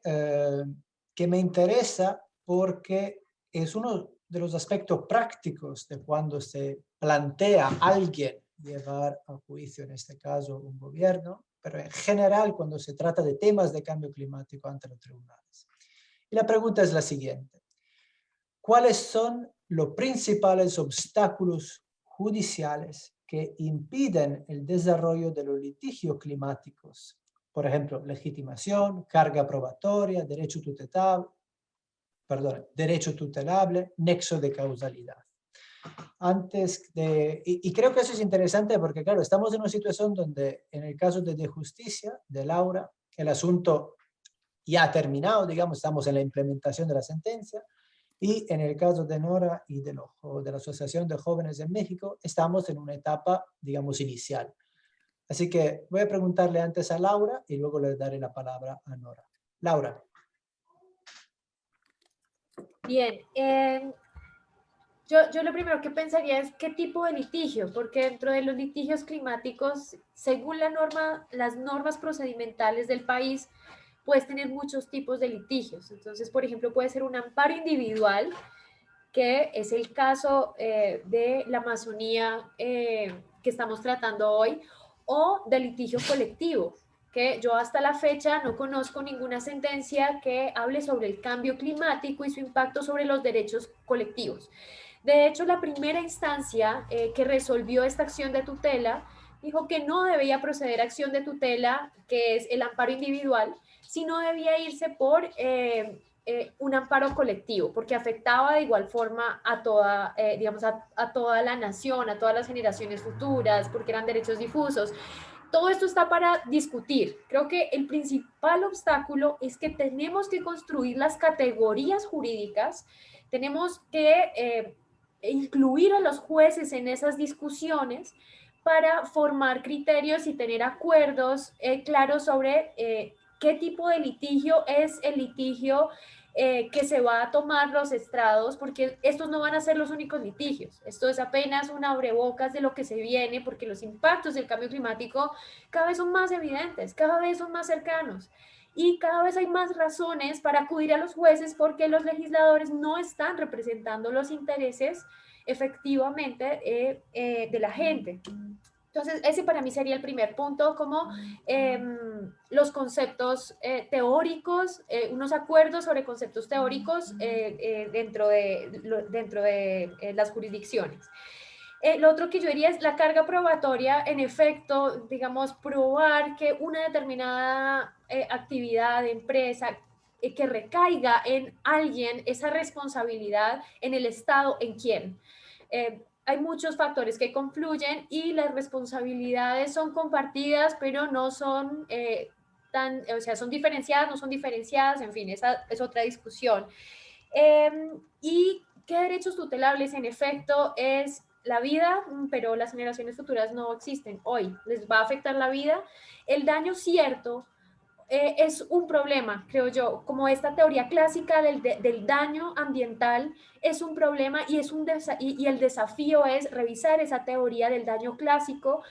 me interesa porque es uno de los aspectos prácticos de cuando se plantea a alguien llevar a juicio, en este caso un gobierno, pero en general cuando se trata de temas de cambio climático ante los tribunales. Y la pregunta es la siguiente: ¿cuáles son los principales obstáculos judiciales que impiden el desarrollo de los litigios climáticos? Por ejemplo, legitimación, carga probatoria, derecho tutelable, nexo de causalidad. Y creo que eso es interesante porque, claro, estamos en una situación donde en el caso de justicia, de Laura, el asunto ya ha terminado, digamos, estamos en la implementación de la sentencia, y en el caso de Nora y de la Asociación de Jóvenes en México, estamos en una etapa, digamos, inicial. Así que voy a preguntarle antes a Laura y luego le daré la palabra a Nora. Laura. Bien, yo lo primero que pensaría es qué tipo de litigio, porque dentro de los litigios climáticos, según las normas procedimentales del país, puedes tener muchos tipos de litigios. Entonces, por ejemplo, puede ser un amparo individual, que es el caso de la Amazonía que estamos tratando hoy, o de litigio colectivo, que yo hasta la fecha no conozco ninguna sentencia que hable sobre el cambio climático y su impacto sobre los derechos colectivos. De hecho, la primera instancia que resolvió esta acción de tutela dijo que no debía proceder acción de tutela, que es el amparo individual, sino debía irse por un amparo colectivo, porque afectaba de igual forma a toda, digamos, a toda la nación, a todas las generaciones futuras, porque eran derechos difusos. Todo esto está para discutir. Creo que el principal obstáculo es que tenemos que construir las categorías jurídicas, tenemos que incluir a los jueces en esas discusiones para formar criterios y tener acuerdos claros sobre qué tipo de litigio es el litigio que se va a tomar los estrados, porque estos no van a ser los únicos litigios. Esto es apenas un abrebocas de lo que se viene, porque los impactos del cambio climático cada vez son más evidentes, cada vez son más cercanos. Y cada vez hay más razones para acudir a los jueces porque los legisladores no están representando los intereses efectivamente de la gente. Entonces, ese para mí sería el primer punto, como los conceptos teóricos, unos acuerdos sobre conceptos teóricos dentro de las jurisdicciones. Lo otro que yo diría es la carga probatoria, en efecto, digamos, probar que una determinada actividad, empresa, que recaiga en alguien esa responsabilidad, en el Estado, ¿en quién? Hay muchos factores que confluyen y las responsabilidades son compartidas, pero no son o sea, son diferenciadas, no son diferenciadas, en fin, esa es otra discusión. ¿Y qué derechos tutelables? En efecto, es la vida, pero las generaciones futuras no existen hoy, les va a afectar la vida. El daño cierto es un problema, creo yo, como esta teoría clásica del daño ambiental es un problema y el desafío es revisar esa teoría del daño clásico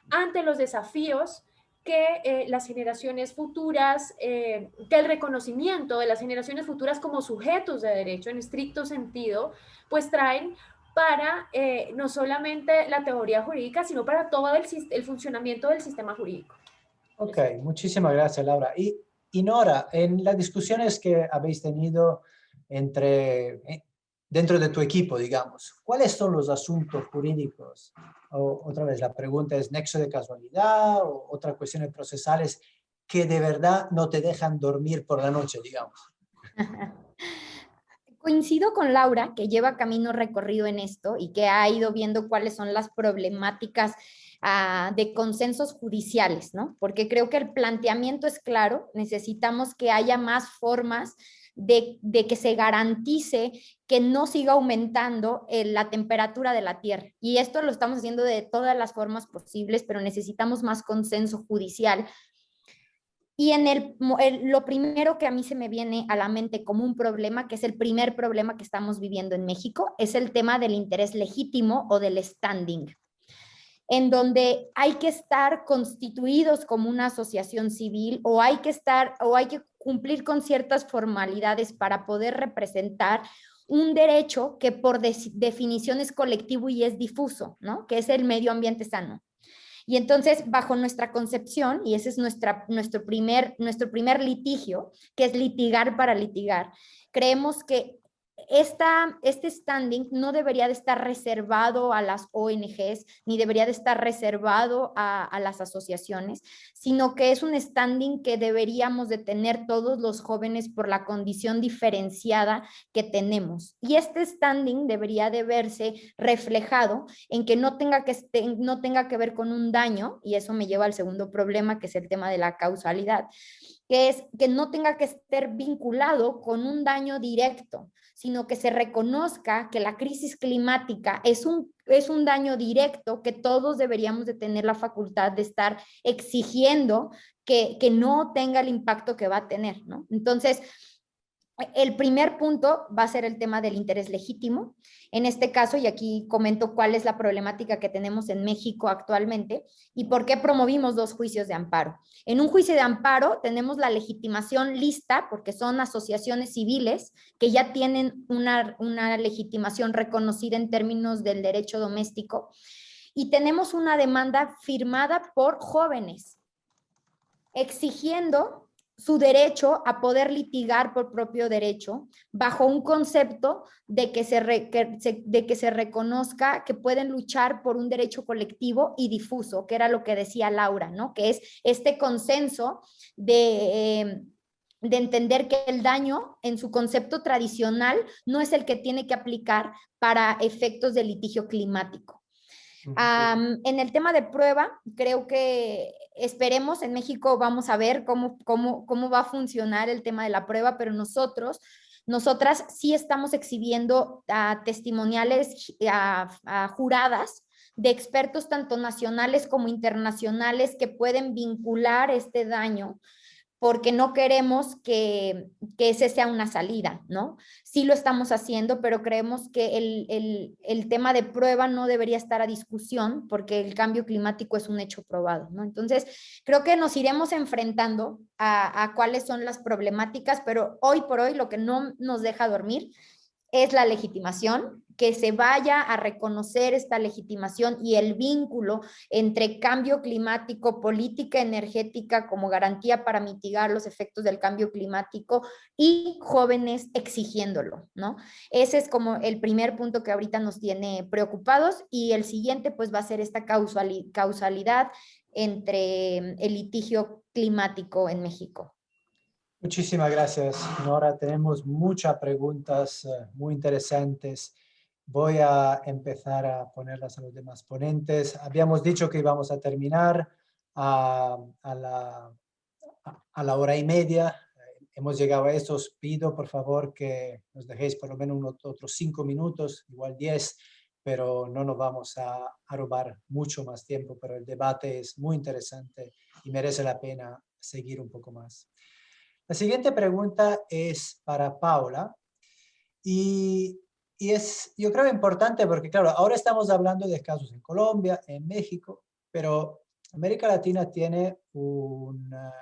ante los desafíos que las generaciones futuras, que el reconocimiento de las generaciones futuras como sujetos de derecho en estricto sentido, pues traen para no solamente la teoría jurídica, sino para todo el funcionamiento del sistema jurídico. Ok, muchísimas gracias, Laura. Y Nora, en las discusiones que habéis tenido dentro de tu equipo, digamos, ¿cuáles son los asuntos jurídicos? Otra vez, la pregunta es nexo de casualidad o otras cuestiones procesales que de verdad no te dejan dormir por la noche, digamos. Coincido con Laura, que lleva camino recorrido en esto y que ha ido viendo cuáles son las problemáticas de consensos judiciales, ¿no? Porque creo que el planteamiento es claro, necesitamos que haya más formas de que se garantice que no siga aumentando la temperatura de la tierra. Y esto lo estamos haciendo de todas las formas posibles, pero necesitamos más consenso judicial. Y lo primero que a mí se me viene a la mente como un problema, que es el primer problema que estamos viviendo en México, es el tema del interés legítimo o del standing, en donde hay que estar constituidos como una asociación civil o hay que cumplir con ciertas formalidades para poder representar un derecho que por definición es colectivo y es difuso, ¿no? Que es el medio ambiente sano. Y entonces, bajo nuestra concepción, y ese es nuestro primer litigio, que es litigar para litigar, creemos que este standing no debería de estar reservado a las ONGs, ni debería de estar reservado a las asociaciones, sino que es un standing que deberíamos de tener todos los jóvenes por la condición diferenciada que tenemos. Y este standing debería de verse reflejado en que no tenga que ver con un daño, y eso me lleva al segundo problema, que es el tema de la causalidad, que es que no tenga que estar vinculado con un daño directo, sino que se reconozca que la crisis climática es un daño directo que todos deberíamos de tener la facultad de estar exigiendo que no tenga el impacto que va a tener, ¿no? Entonces, el primer punto va a ser el tema del interés legítimo. En este caso, y aquí comento cuál es la problemática que tenemos en México actualmente y por qué promovimos 2 juicios de amparo. En un juicio de amparo tenemos la legitimación lista, porque son asociaciones civiles que ya tienen una legitimación reconocida en términos del derecho doméstico, y tenemos una demanda firmada por jóvenes exigiendo su derecho a poder litigar por propio derecho bajo un concepto de que se reconozca que pueden luchar por un derecho colectivo y difuso, que era lo que decía Laura, ¿no? Que es este consenso de entender que el daño en su concepto tradicional no es el que tiene que aplicar para efectos de litigio climático. En el tema de prueba, creo que esperemos, en México vamos a ver cómo va a funcionar el tema de la prueba, pero nosotras sí estamos exhibiendo testimoniales juradas de expertos tanto nacionales como internacionales que pueden vincular este daño, porque no queremos que ese sea una salida, ¿no? Sí lo estamos haciendo, pero creemos que el tema de prueba no debería estar a discusión porque el cambio climático es un hecho probado, ¿no? Entonces, creo que nos iremos enfrentando a cuáles son las problemáticas, pero hoy por hoy lo que no nos deja dormir es la legitimación, que se vaya a reconocer esta legitimación y el vínculo entre cambio climático, política energética como garantía para mitigar los efectos del cambio climático y jóvenes exigiéndolo, ¿no? Ese es como el primer punto que ahorita nos tiene preocupados, y el siguiente pues va a ser esta causalidad entre el litigio climático en México. Muchísimas gracias, Nora. Tenemos muchas preguntas muy interesantes. Voy a empezar a ponerlas a los demás ponentes. Habíamos dicho que íbamos a terminar a la hora y media. Hemos llegado a eso. Os pido, por favor, que nos dejéis por lo menos otros 5 minutos, igual 10, pero no nos vamos a robar mucho más tiempo, pero el debate es muy interesante y merece la pena seguir un poco más. La siguiente pregunta es para Paula y es, yo creo, importante porque, claro, ahora estamos hablando de casos en Colombia, en México, pero América Latina tiene una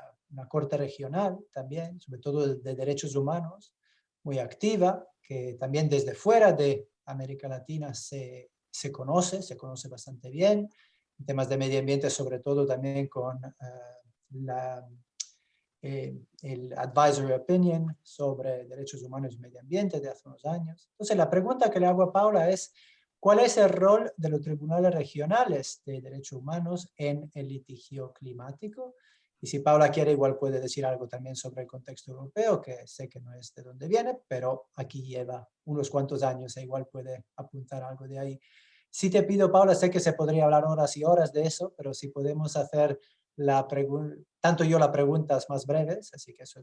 corte regional también, sobre todo de derechos humanos, muy activa, que también desde fuera de América Latina se conoce bastante bien, en temas de medio ambiente, sobre todo también con el Advisory Opinion sobre derechos humanos y medio ambiente de hace unos años. Entonces, la pregunta que le hago a Paula es, ¿cuál es el rol de los tribunales regionales de derechos humanos en el litigio climático? Y si Paula quiere, igual puede decir algo también sobre el contexto europeo, que sé que no es de donde viene, pero aquí lleva unos cuantos años e igual puede apuntar algo de ahí. Si te pido, Paula, sé que se podría hablar horas y horas de eso, pero si podemos hacer tanto yo las preguntas más breves, así que eso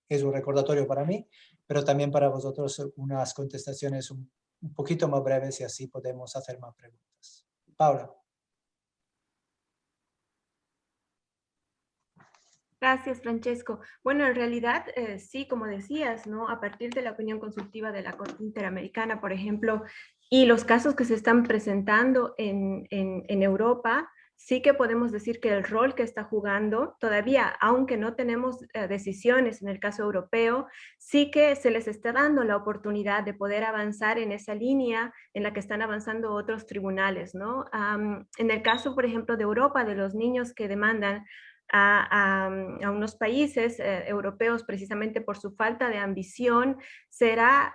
es un recordatorio para mí, pero también para vosotros unas contestaciones un poquito más breves y así podemos hacer más preguntas. Paula. Gracias, Francesco. Bueno, en realidad, sí, como decías, ¿no? A partir de la opinión consultiva de la Corte Interamericana, por ejemplo, y los casos que se están presentando en Europa, sí que podemos decir que el rol que está jugando, todavía, aunque no tenemos decisiones en el caso europeo, sí que se les está dando la oportunidad de poder avanzar en esa línea en la que están avanzando otros tribunales, ¿no? En el caso, por ejemplo, de Europa, de los niños que demandan a unos países europeos precisamente por su falta de ambición, será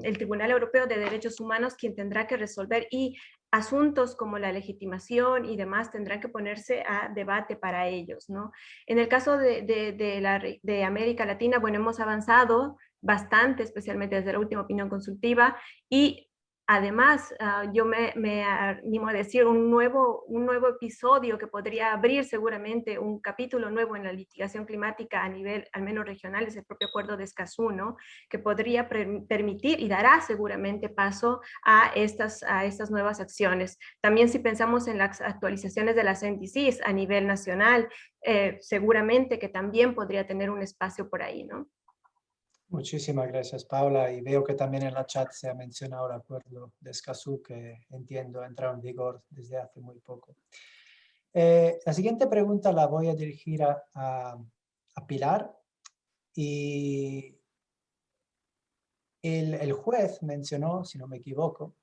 el Tribunal Europeo de Derechos Humanos quien tendrá que resolver, y asuntos como la legitimación y demás tendrán que ponerse a debate para ellos, ¿no? En el caso de América Latina, bueno, hemos avanzado bastante, especialmente desde la última opinión consultiva, y además, yo me animo a decir un nuevo episodio que podría abrir seguramente un capítulo nuevo en la litigación climática a nivel al menos regional, es el propio acuerdo de Escazú, ¿no? Que podría permitir y dará seguramente paso a estas nuevas acciones. También si pensamos en las actualizaciones de las NDCs a nivel nacional, seguramente que también podría tener un espacio por ahí, ¿no? Muchísimas gracias, Paula. Y veo que también en la chat se ha mencionado el acuerdo de Escazú, que entiendo entró en vigor desde hace muy poco. La siguiente pregunta la voy a dirigir a Pilar. Y el juez mencionó, si no me equivoco,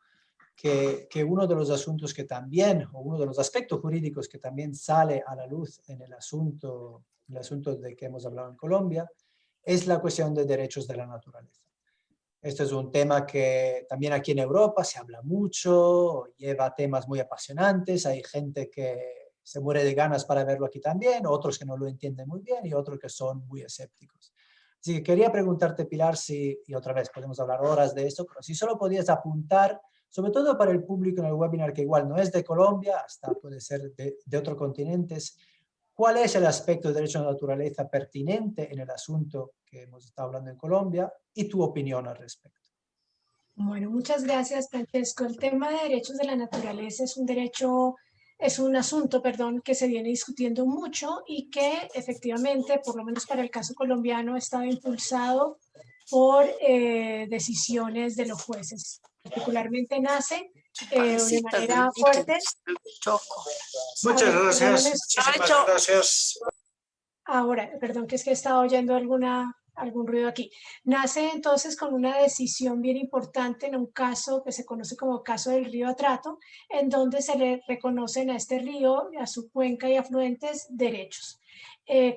que uno de los asuntos que también, o uno de los aspectos jurídicos que también sale a la luz en el asunto de que hemos hablado en Colombia, es la cuestión de derechos de la naturaleza. Esto es un tema que también aquí en Europa se habla mucho, lleva temas muy apasionantes, hay gente que se muere de ganas para verlo aquí también, otros que no lo entienden muy bien y otros que son muy escépticos. Así que quería preguntarte, Pilar, y otra vez podemos hablar horas de esto, pero si solo podías apuntar, sobre todo para el público en el webinar que igual no es de Colombia, hasta puede ser de otros continentes, ¿cuál es el aspecto de derecho a la naturaleza pertinente en el asunto que hemos estado hablando en Colombia y tu opinión al respecto? Bueno, muchas gracias, Francesco. El tema de derechos de la naturaleza es un asunto, que se viene discutiendo mucho y que efectivamente, por lo menos para el caso colombiano, ha estado impulsado por decisiones de los jueces. Particularmente nace de manera fuerte. Muchas gracias. Muchísimas gracias. Ahora, perdón, que es que he estado oyendo algún ruido aquí. Nace entonces con una decisión bien importante en un caso que se conoce como caso del río Atrato, en donde se le reconocen a este río, a su cuenca y afluentes derechos.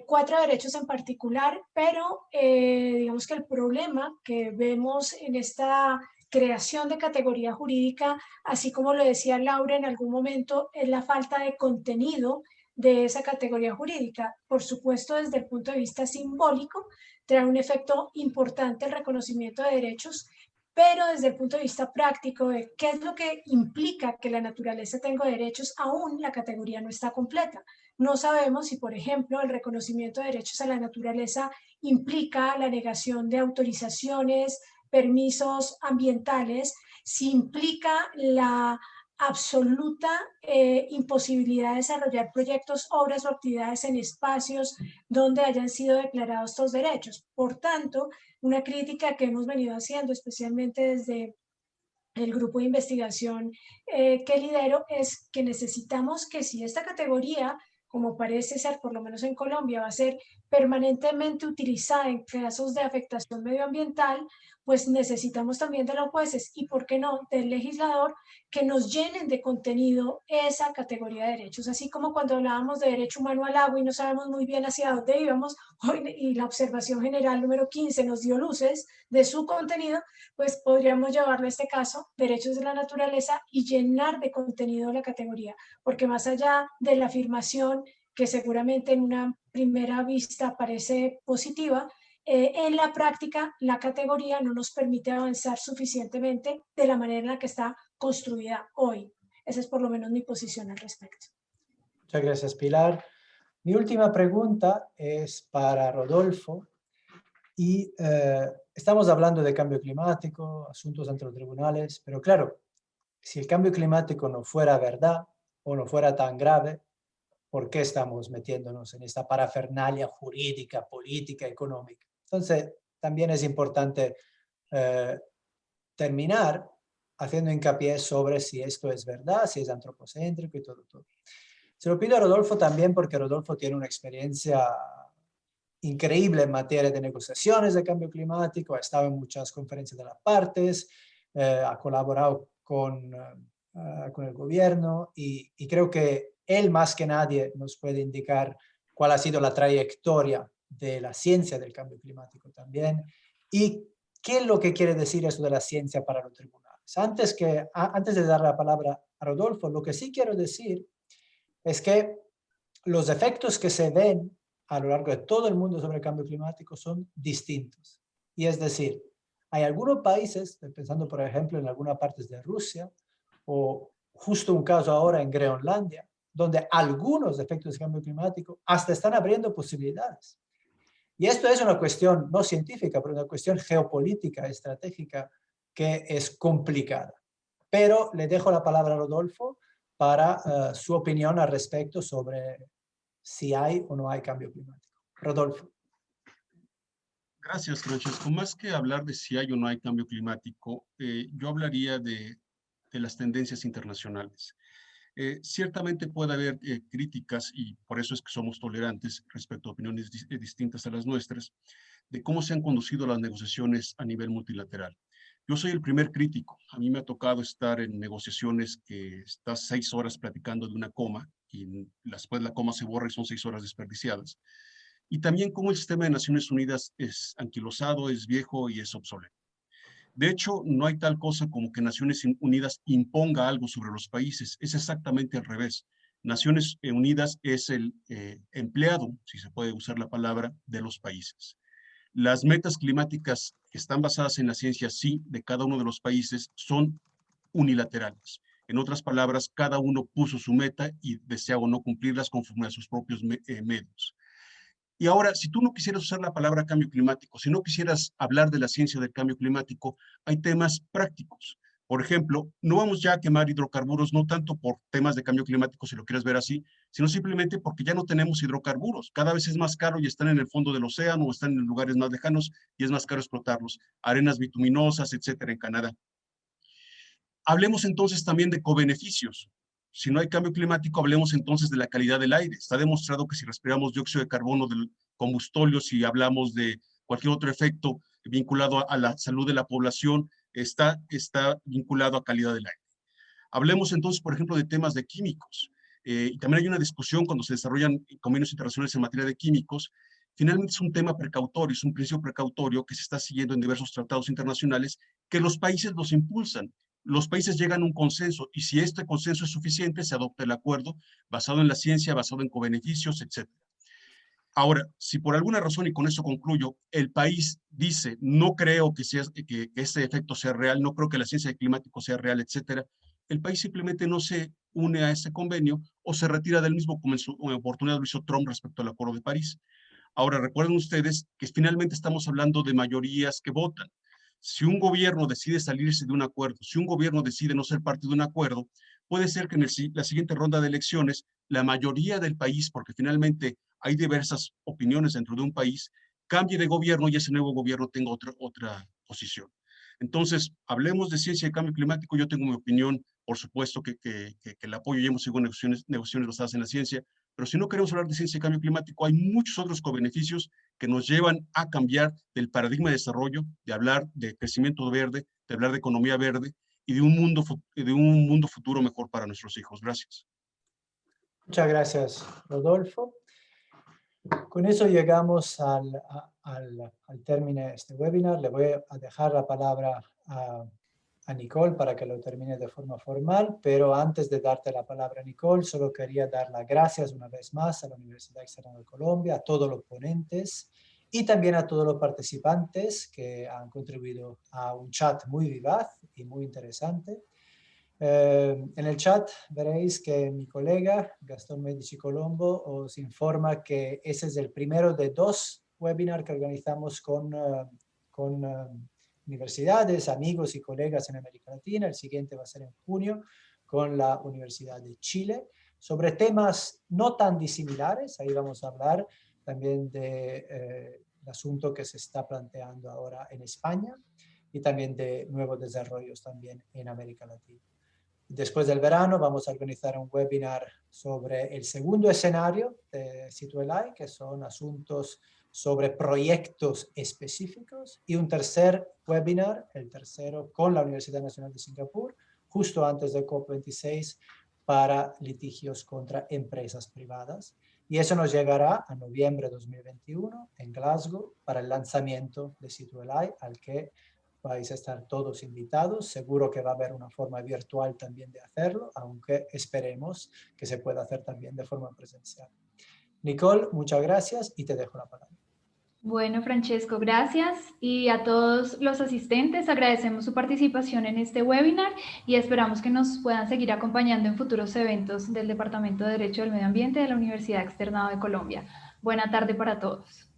4 derechos en particular, pero digamos que el problema que vemos en esta creación de categoría jurídica, así como lo decía Laura en algún momento, es la falta de contenido de esa categoría jurídica. Por supuesto, desde el punto de vista simbólico, trae un efecto importante el reconocimiento de derechos, pero desde el punto de vista práctico de qué es lo que implica que la naturaleza tenga derechos, aún la categoría no está completa. No sabemos si, por ejemplo, el reconocimiento de derechos a la naturaleza implica la negación de autorizaciones, permisos ambientales, si implica la absoluta imposibilidad de desarrollar proyectos, obras o actividades en espacios donde hayan sido declarados estos derechos. Por tanto, una crítica que hemos venido haciendo, especialmente desde el grupo de investigación que lidero, es que necesitamos que si esta categoría, como parece ser por lo menos en Colombia, va a ser permanentemente utilizada en casos de afectación medioambiental, pues necesitamos también de los jueces y, ¿por qué no?, del legislador, que nos llenen de contenido esa categoría de derechos. Así como cuando hablábamos de derecho humano al agua y no sabemos muy bien hacia dónde íbamos, y la observación general número 15 nos dio luces de su contenido, pues podríamos llevarlo a este caso, derechos de la naturaleza, y llenar de contenido la categoría, porque más allá de la afirmación que seguramente en una primera vista parece positiva, en la práctica la categoría no nos permite avanzar suficientemente de la manera en la que está construida hoy. Esa es por lo menos mi posición al respecto. Muchas gracias, Pilar. Mi última pregunta es para Rodolfo. Y estamos hablando de cambio climático, asuntos ante los tribunales, pero claro, si el cambio climático no fuera verdad o no fuera tan grave, ¿por qué estamos metiéndonos en esta parafernalia jurídica, política, económica? Entonces, también es importante terminar haciendo hincapié sobre si esto es verdad, si es antropocéntrico y todo. Se lo pido a Rodolfo también porque Rodolfo tiene una experiencia increíble en materia de negociaciones de cambio climático, ha estado en muchas conferencias de las partes, ha colaborado con el gobierno y creo que él más que nadie nos puede indicar cuál ha sido la trayectoria de la ciencia del cambio climático también y qué es lo que quiere decir eso de la ciencia para los tribunales. Antes de dar la palabra a Rodolfo, lo que sí quiero decir es que los efectos que se ven a lo largo de todo el mundo sobre el cambio climático son distintos. Y es decir, hay algunos países, pensando por ejemplo en algunas partes de Rusia, o justo un caso ahora en Groenlandia, donde algunos efectos del cambio climático hasta están abriendo posibilidades. Y esto es una cuestión no científica, pero una cuestión geopolítica, estratégica, que es complicada. Pero le dejo la palabra a Rodolfo para su opinión al respecto sobre si hay o no hay cambio climático. Rodolfo. Gracias, Francesco. Más que hablar de si hay o no hay cambio climático, yo hablaría de las tendencias internacionales. Ciertamente puede haber críticas, y por eso es que somos tolerantes respecto a opiniones distintas a las nuestras, de cómo se han conducido las negociaciones a nivel multilateral. Yo soy el primer crítico. A mí me ha tocado estar en negociaciones que estás 6 horas platicando de una coma y después la coma se borra y son 6 horas desperdiciadas. Y también cómo el sistema de Naciones Unidas es anquilosado, es viejo y es obsoleto. De hecho, no hay tal cosa como que Naciones Unidas imponga algo sobre los países. Es exactamente al revés. Naciones Unidas es el empleado, si se puede usar la palabra, de los países. Las metas climáticas que están basadas en la ciencia, sí, de cada uno de los países, son unilaterales. En otras palabras, cada uno puso su meta y desea o no cumplirlas conforme a sus propios medios. Y ahora, si tú no quisieras usar la palabra cambio climático, si no quisieras hablar de la ciencia del cambio climático, hay temas prácticos. Por ejemplo, no vamos ya a quemar hidrocarburos, no tanto por temas de cambio climático, si lo quieres ver así, sino simplemente porque ya no tenemos hidrocarburos. Cada vez es más caro y están en el fondo del océano o están en lugares más lejanos y es más caro explotarlos. Arenas bituminosas, etcétera, en Canadá. Hablemos entonces también de cobeneficios. Si no hay cambio climático, hablemos entonces de la calidad del aire. Está demostrado que si respiramos dióxido de carbono del combustóleo, si hablamos de cualquier otro efecto vinculado a la salud de la población, está vinculado a calidad del aire. Hablemos entonces, por ejemplo, de temas de químicos. Y también hay una discusión cuando se desarrollan convenios internacionales en materia de químicos. Finalmente es un tema precautorio, es un principio precautorio que se está siguiendo en diversos tratados internacionales que los países los impulsan. Los países llegan a un consenso y si este consenso es suficiente, se adopta el acuerdo basado en la ciencia, basado en cobeneficios, etc. Ahora, si por alguna razón, y con eso concluyo, el país dice, no creo que este efecto sea real, no creo que la ciencia del climático sea real, etc., el país simplemente no se une a ese convenio o se retira del mismo, como en su oportunidad lo hizo Trump respecto al Acuerdo de París. Ahora, recuerden ustedes que finalmente estamos hablando de mayorías que votan. Si un gobierno decide salirse de un acuerdo, si un gobierno decide no ser parte de un acuerdo, puede ser que en la siguiente ronda de elecciones, la mayoría del país, porque finalmente hay diversas opiniones dentro de un país, cambie de gobierno y ese nuevo gobierno tenga otra posición. Entonces, hablemos de ciencia y cambio climático. Yo tengo mi opinión, por supuesto que la apoyo y hemos seguido negociaciones basadas en la ciencia, Pero si no queremos hablar de ciencia y cambio climático, hay muchos otros cobeneficios que nos llevan a cambiar del paradigma de desarrollo, de hablar de crecimiento verde, de hablar de economía verde y de un mundo futuro mejor para nuestros hijos. Gracias. Muchas gracias, Rodolfo. Con eso llegamos al término de este webinar. Le voy a dejar la palabra a Nicole para que lo termine de forma formal, pero antes de darte la palabra, Nicole, solo quería dar las gracias una vez más a la Universidad Externado de Colombia, a todos los ponentes y también a todos los participantes que han contribuido a un chat muy vivaz y muy interesante. En el chat veréis que mi colega Gastón Medici Colombo os informa que ese es el primero de 2 webinars que organizamos con universidades, amigos y colegas en América Latina. El siguiente va a ser en junio con la Universidad de Chile sobre temas no tan disimilares. Ahí vamos a hablar también del asunto que se está planteando ahora en España y también de nuevos desarrollos también en América Latina. Después del verano vamos a organizar un webinar sobre el segundo escenario de SituLI, que son asuntos sobre proyectos específicos, y un tercer webinar, el tercero, con la Universidad Nacional de Singapur, justo antes de COP26, para litigios contra empresas privadas. Y eso nos llegará a noviembre de 2021 en Glasgow para el lanzamiento de SituLI, al que vais a estar todos invitados. Seguro que va a haber una forma virtual también de hacerlo, aunque esperemos que se pueda hacer también de forma presencial. Nicole, muchas gracias y te dejo la palabra. Bueno, Francesco, gracias. Y a todos los asistentes agradecemos su participación en este webinar y esperamos que nos puedan seguir acompañando en futuros eventos del Departamento de Derecho del Medio Ambiente de la Universidad Externado de Colombia. Buena tarde para todos.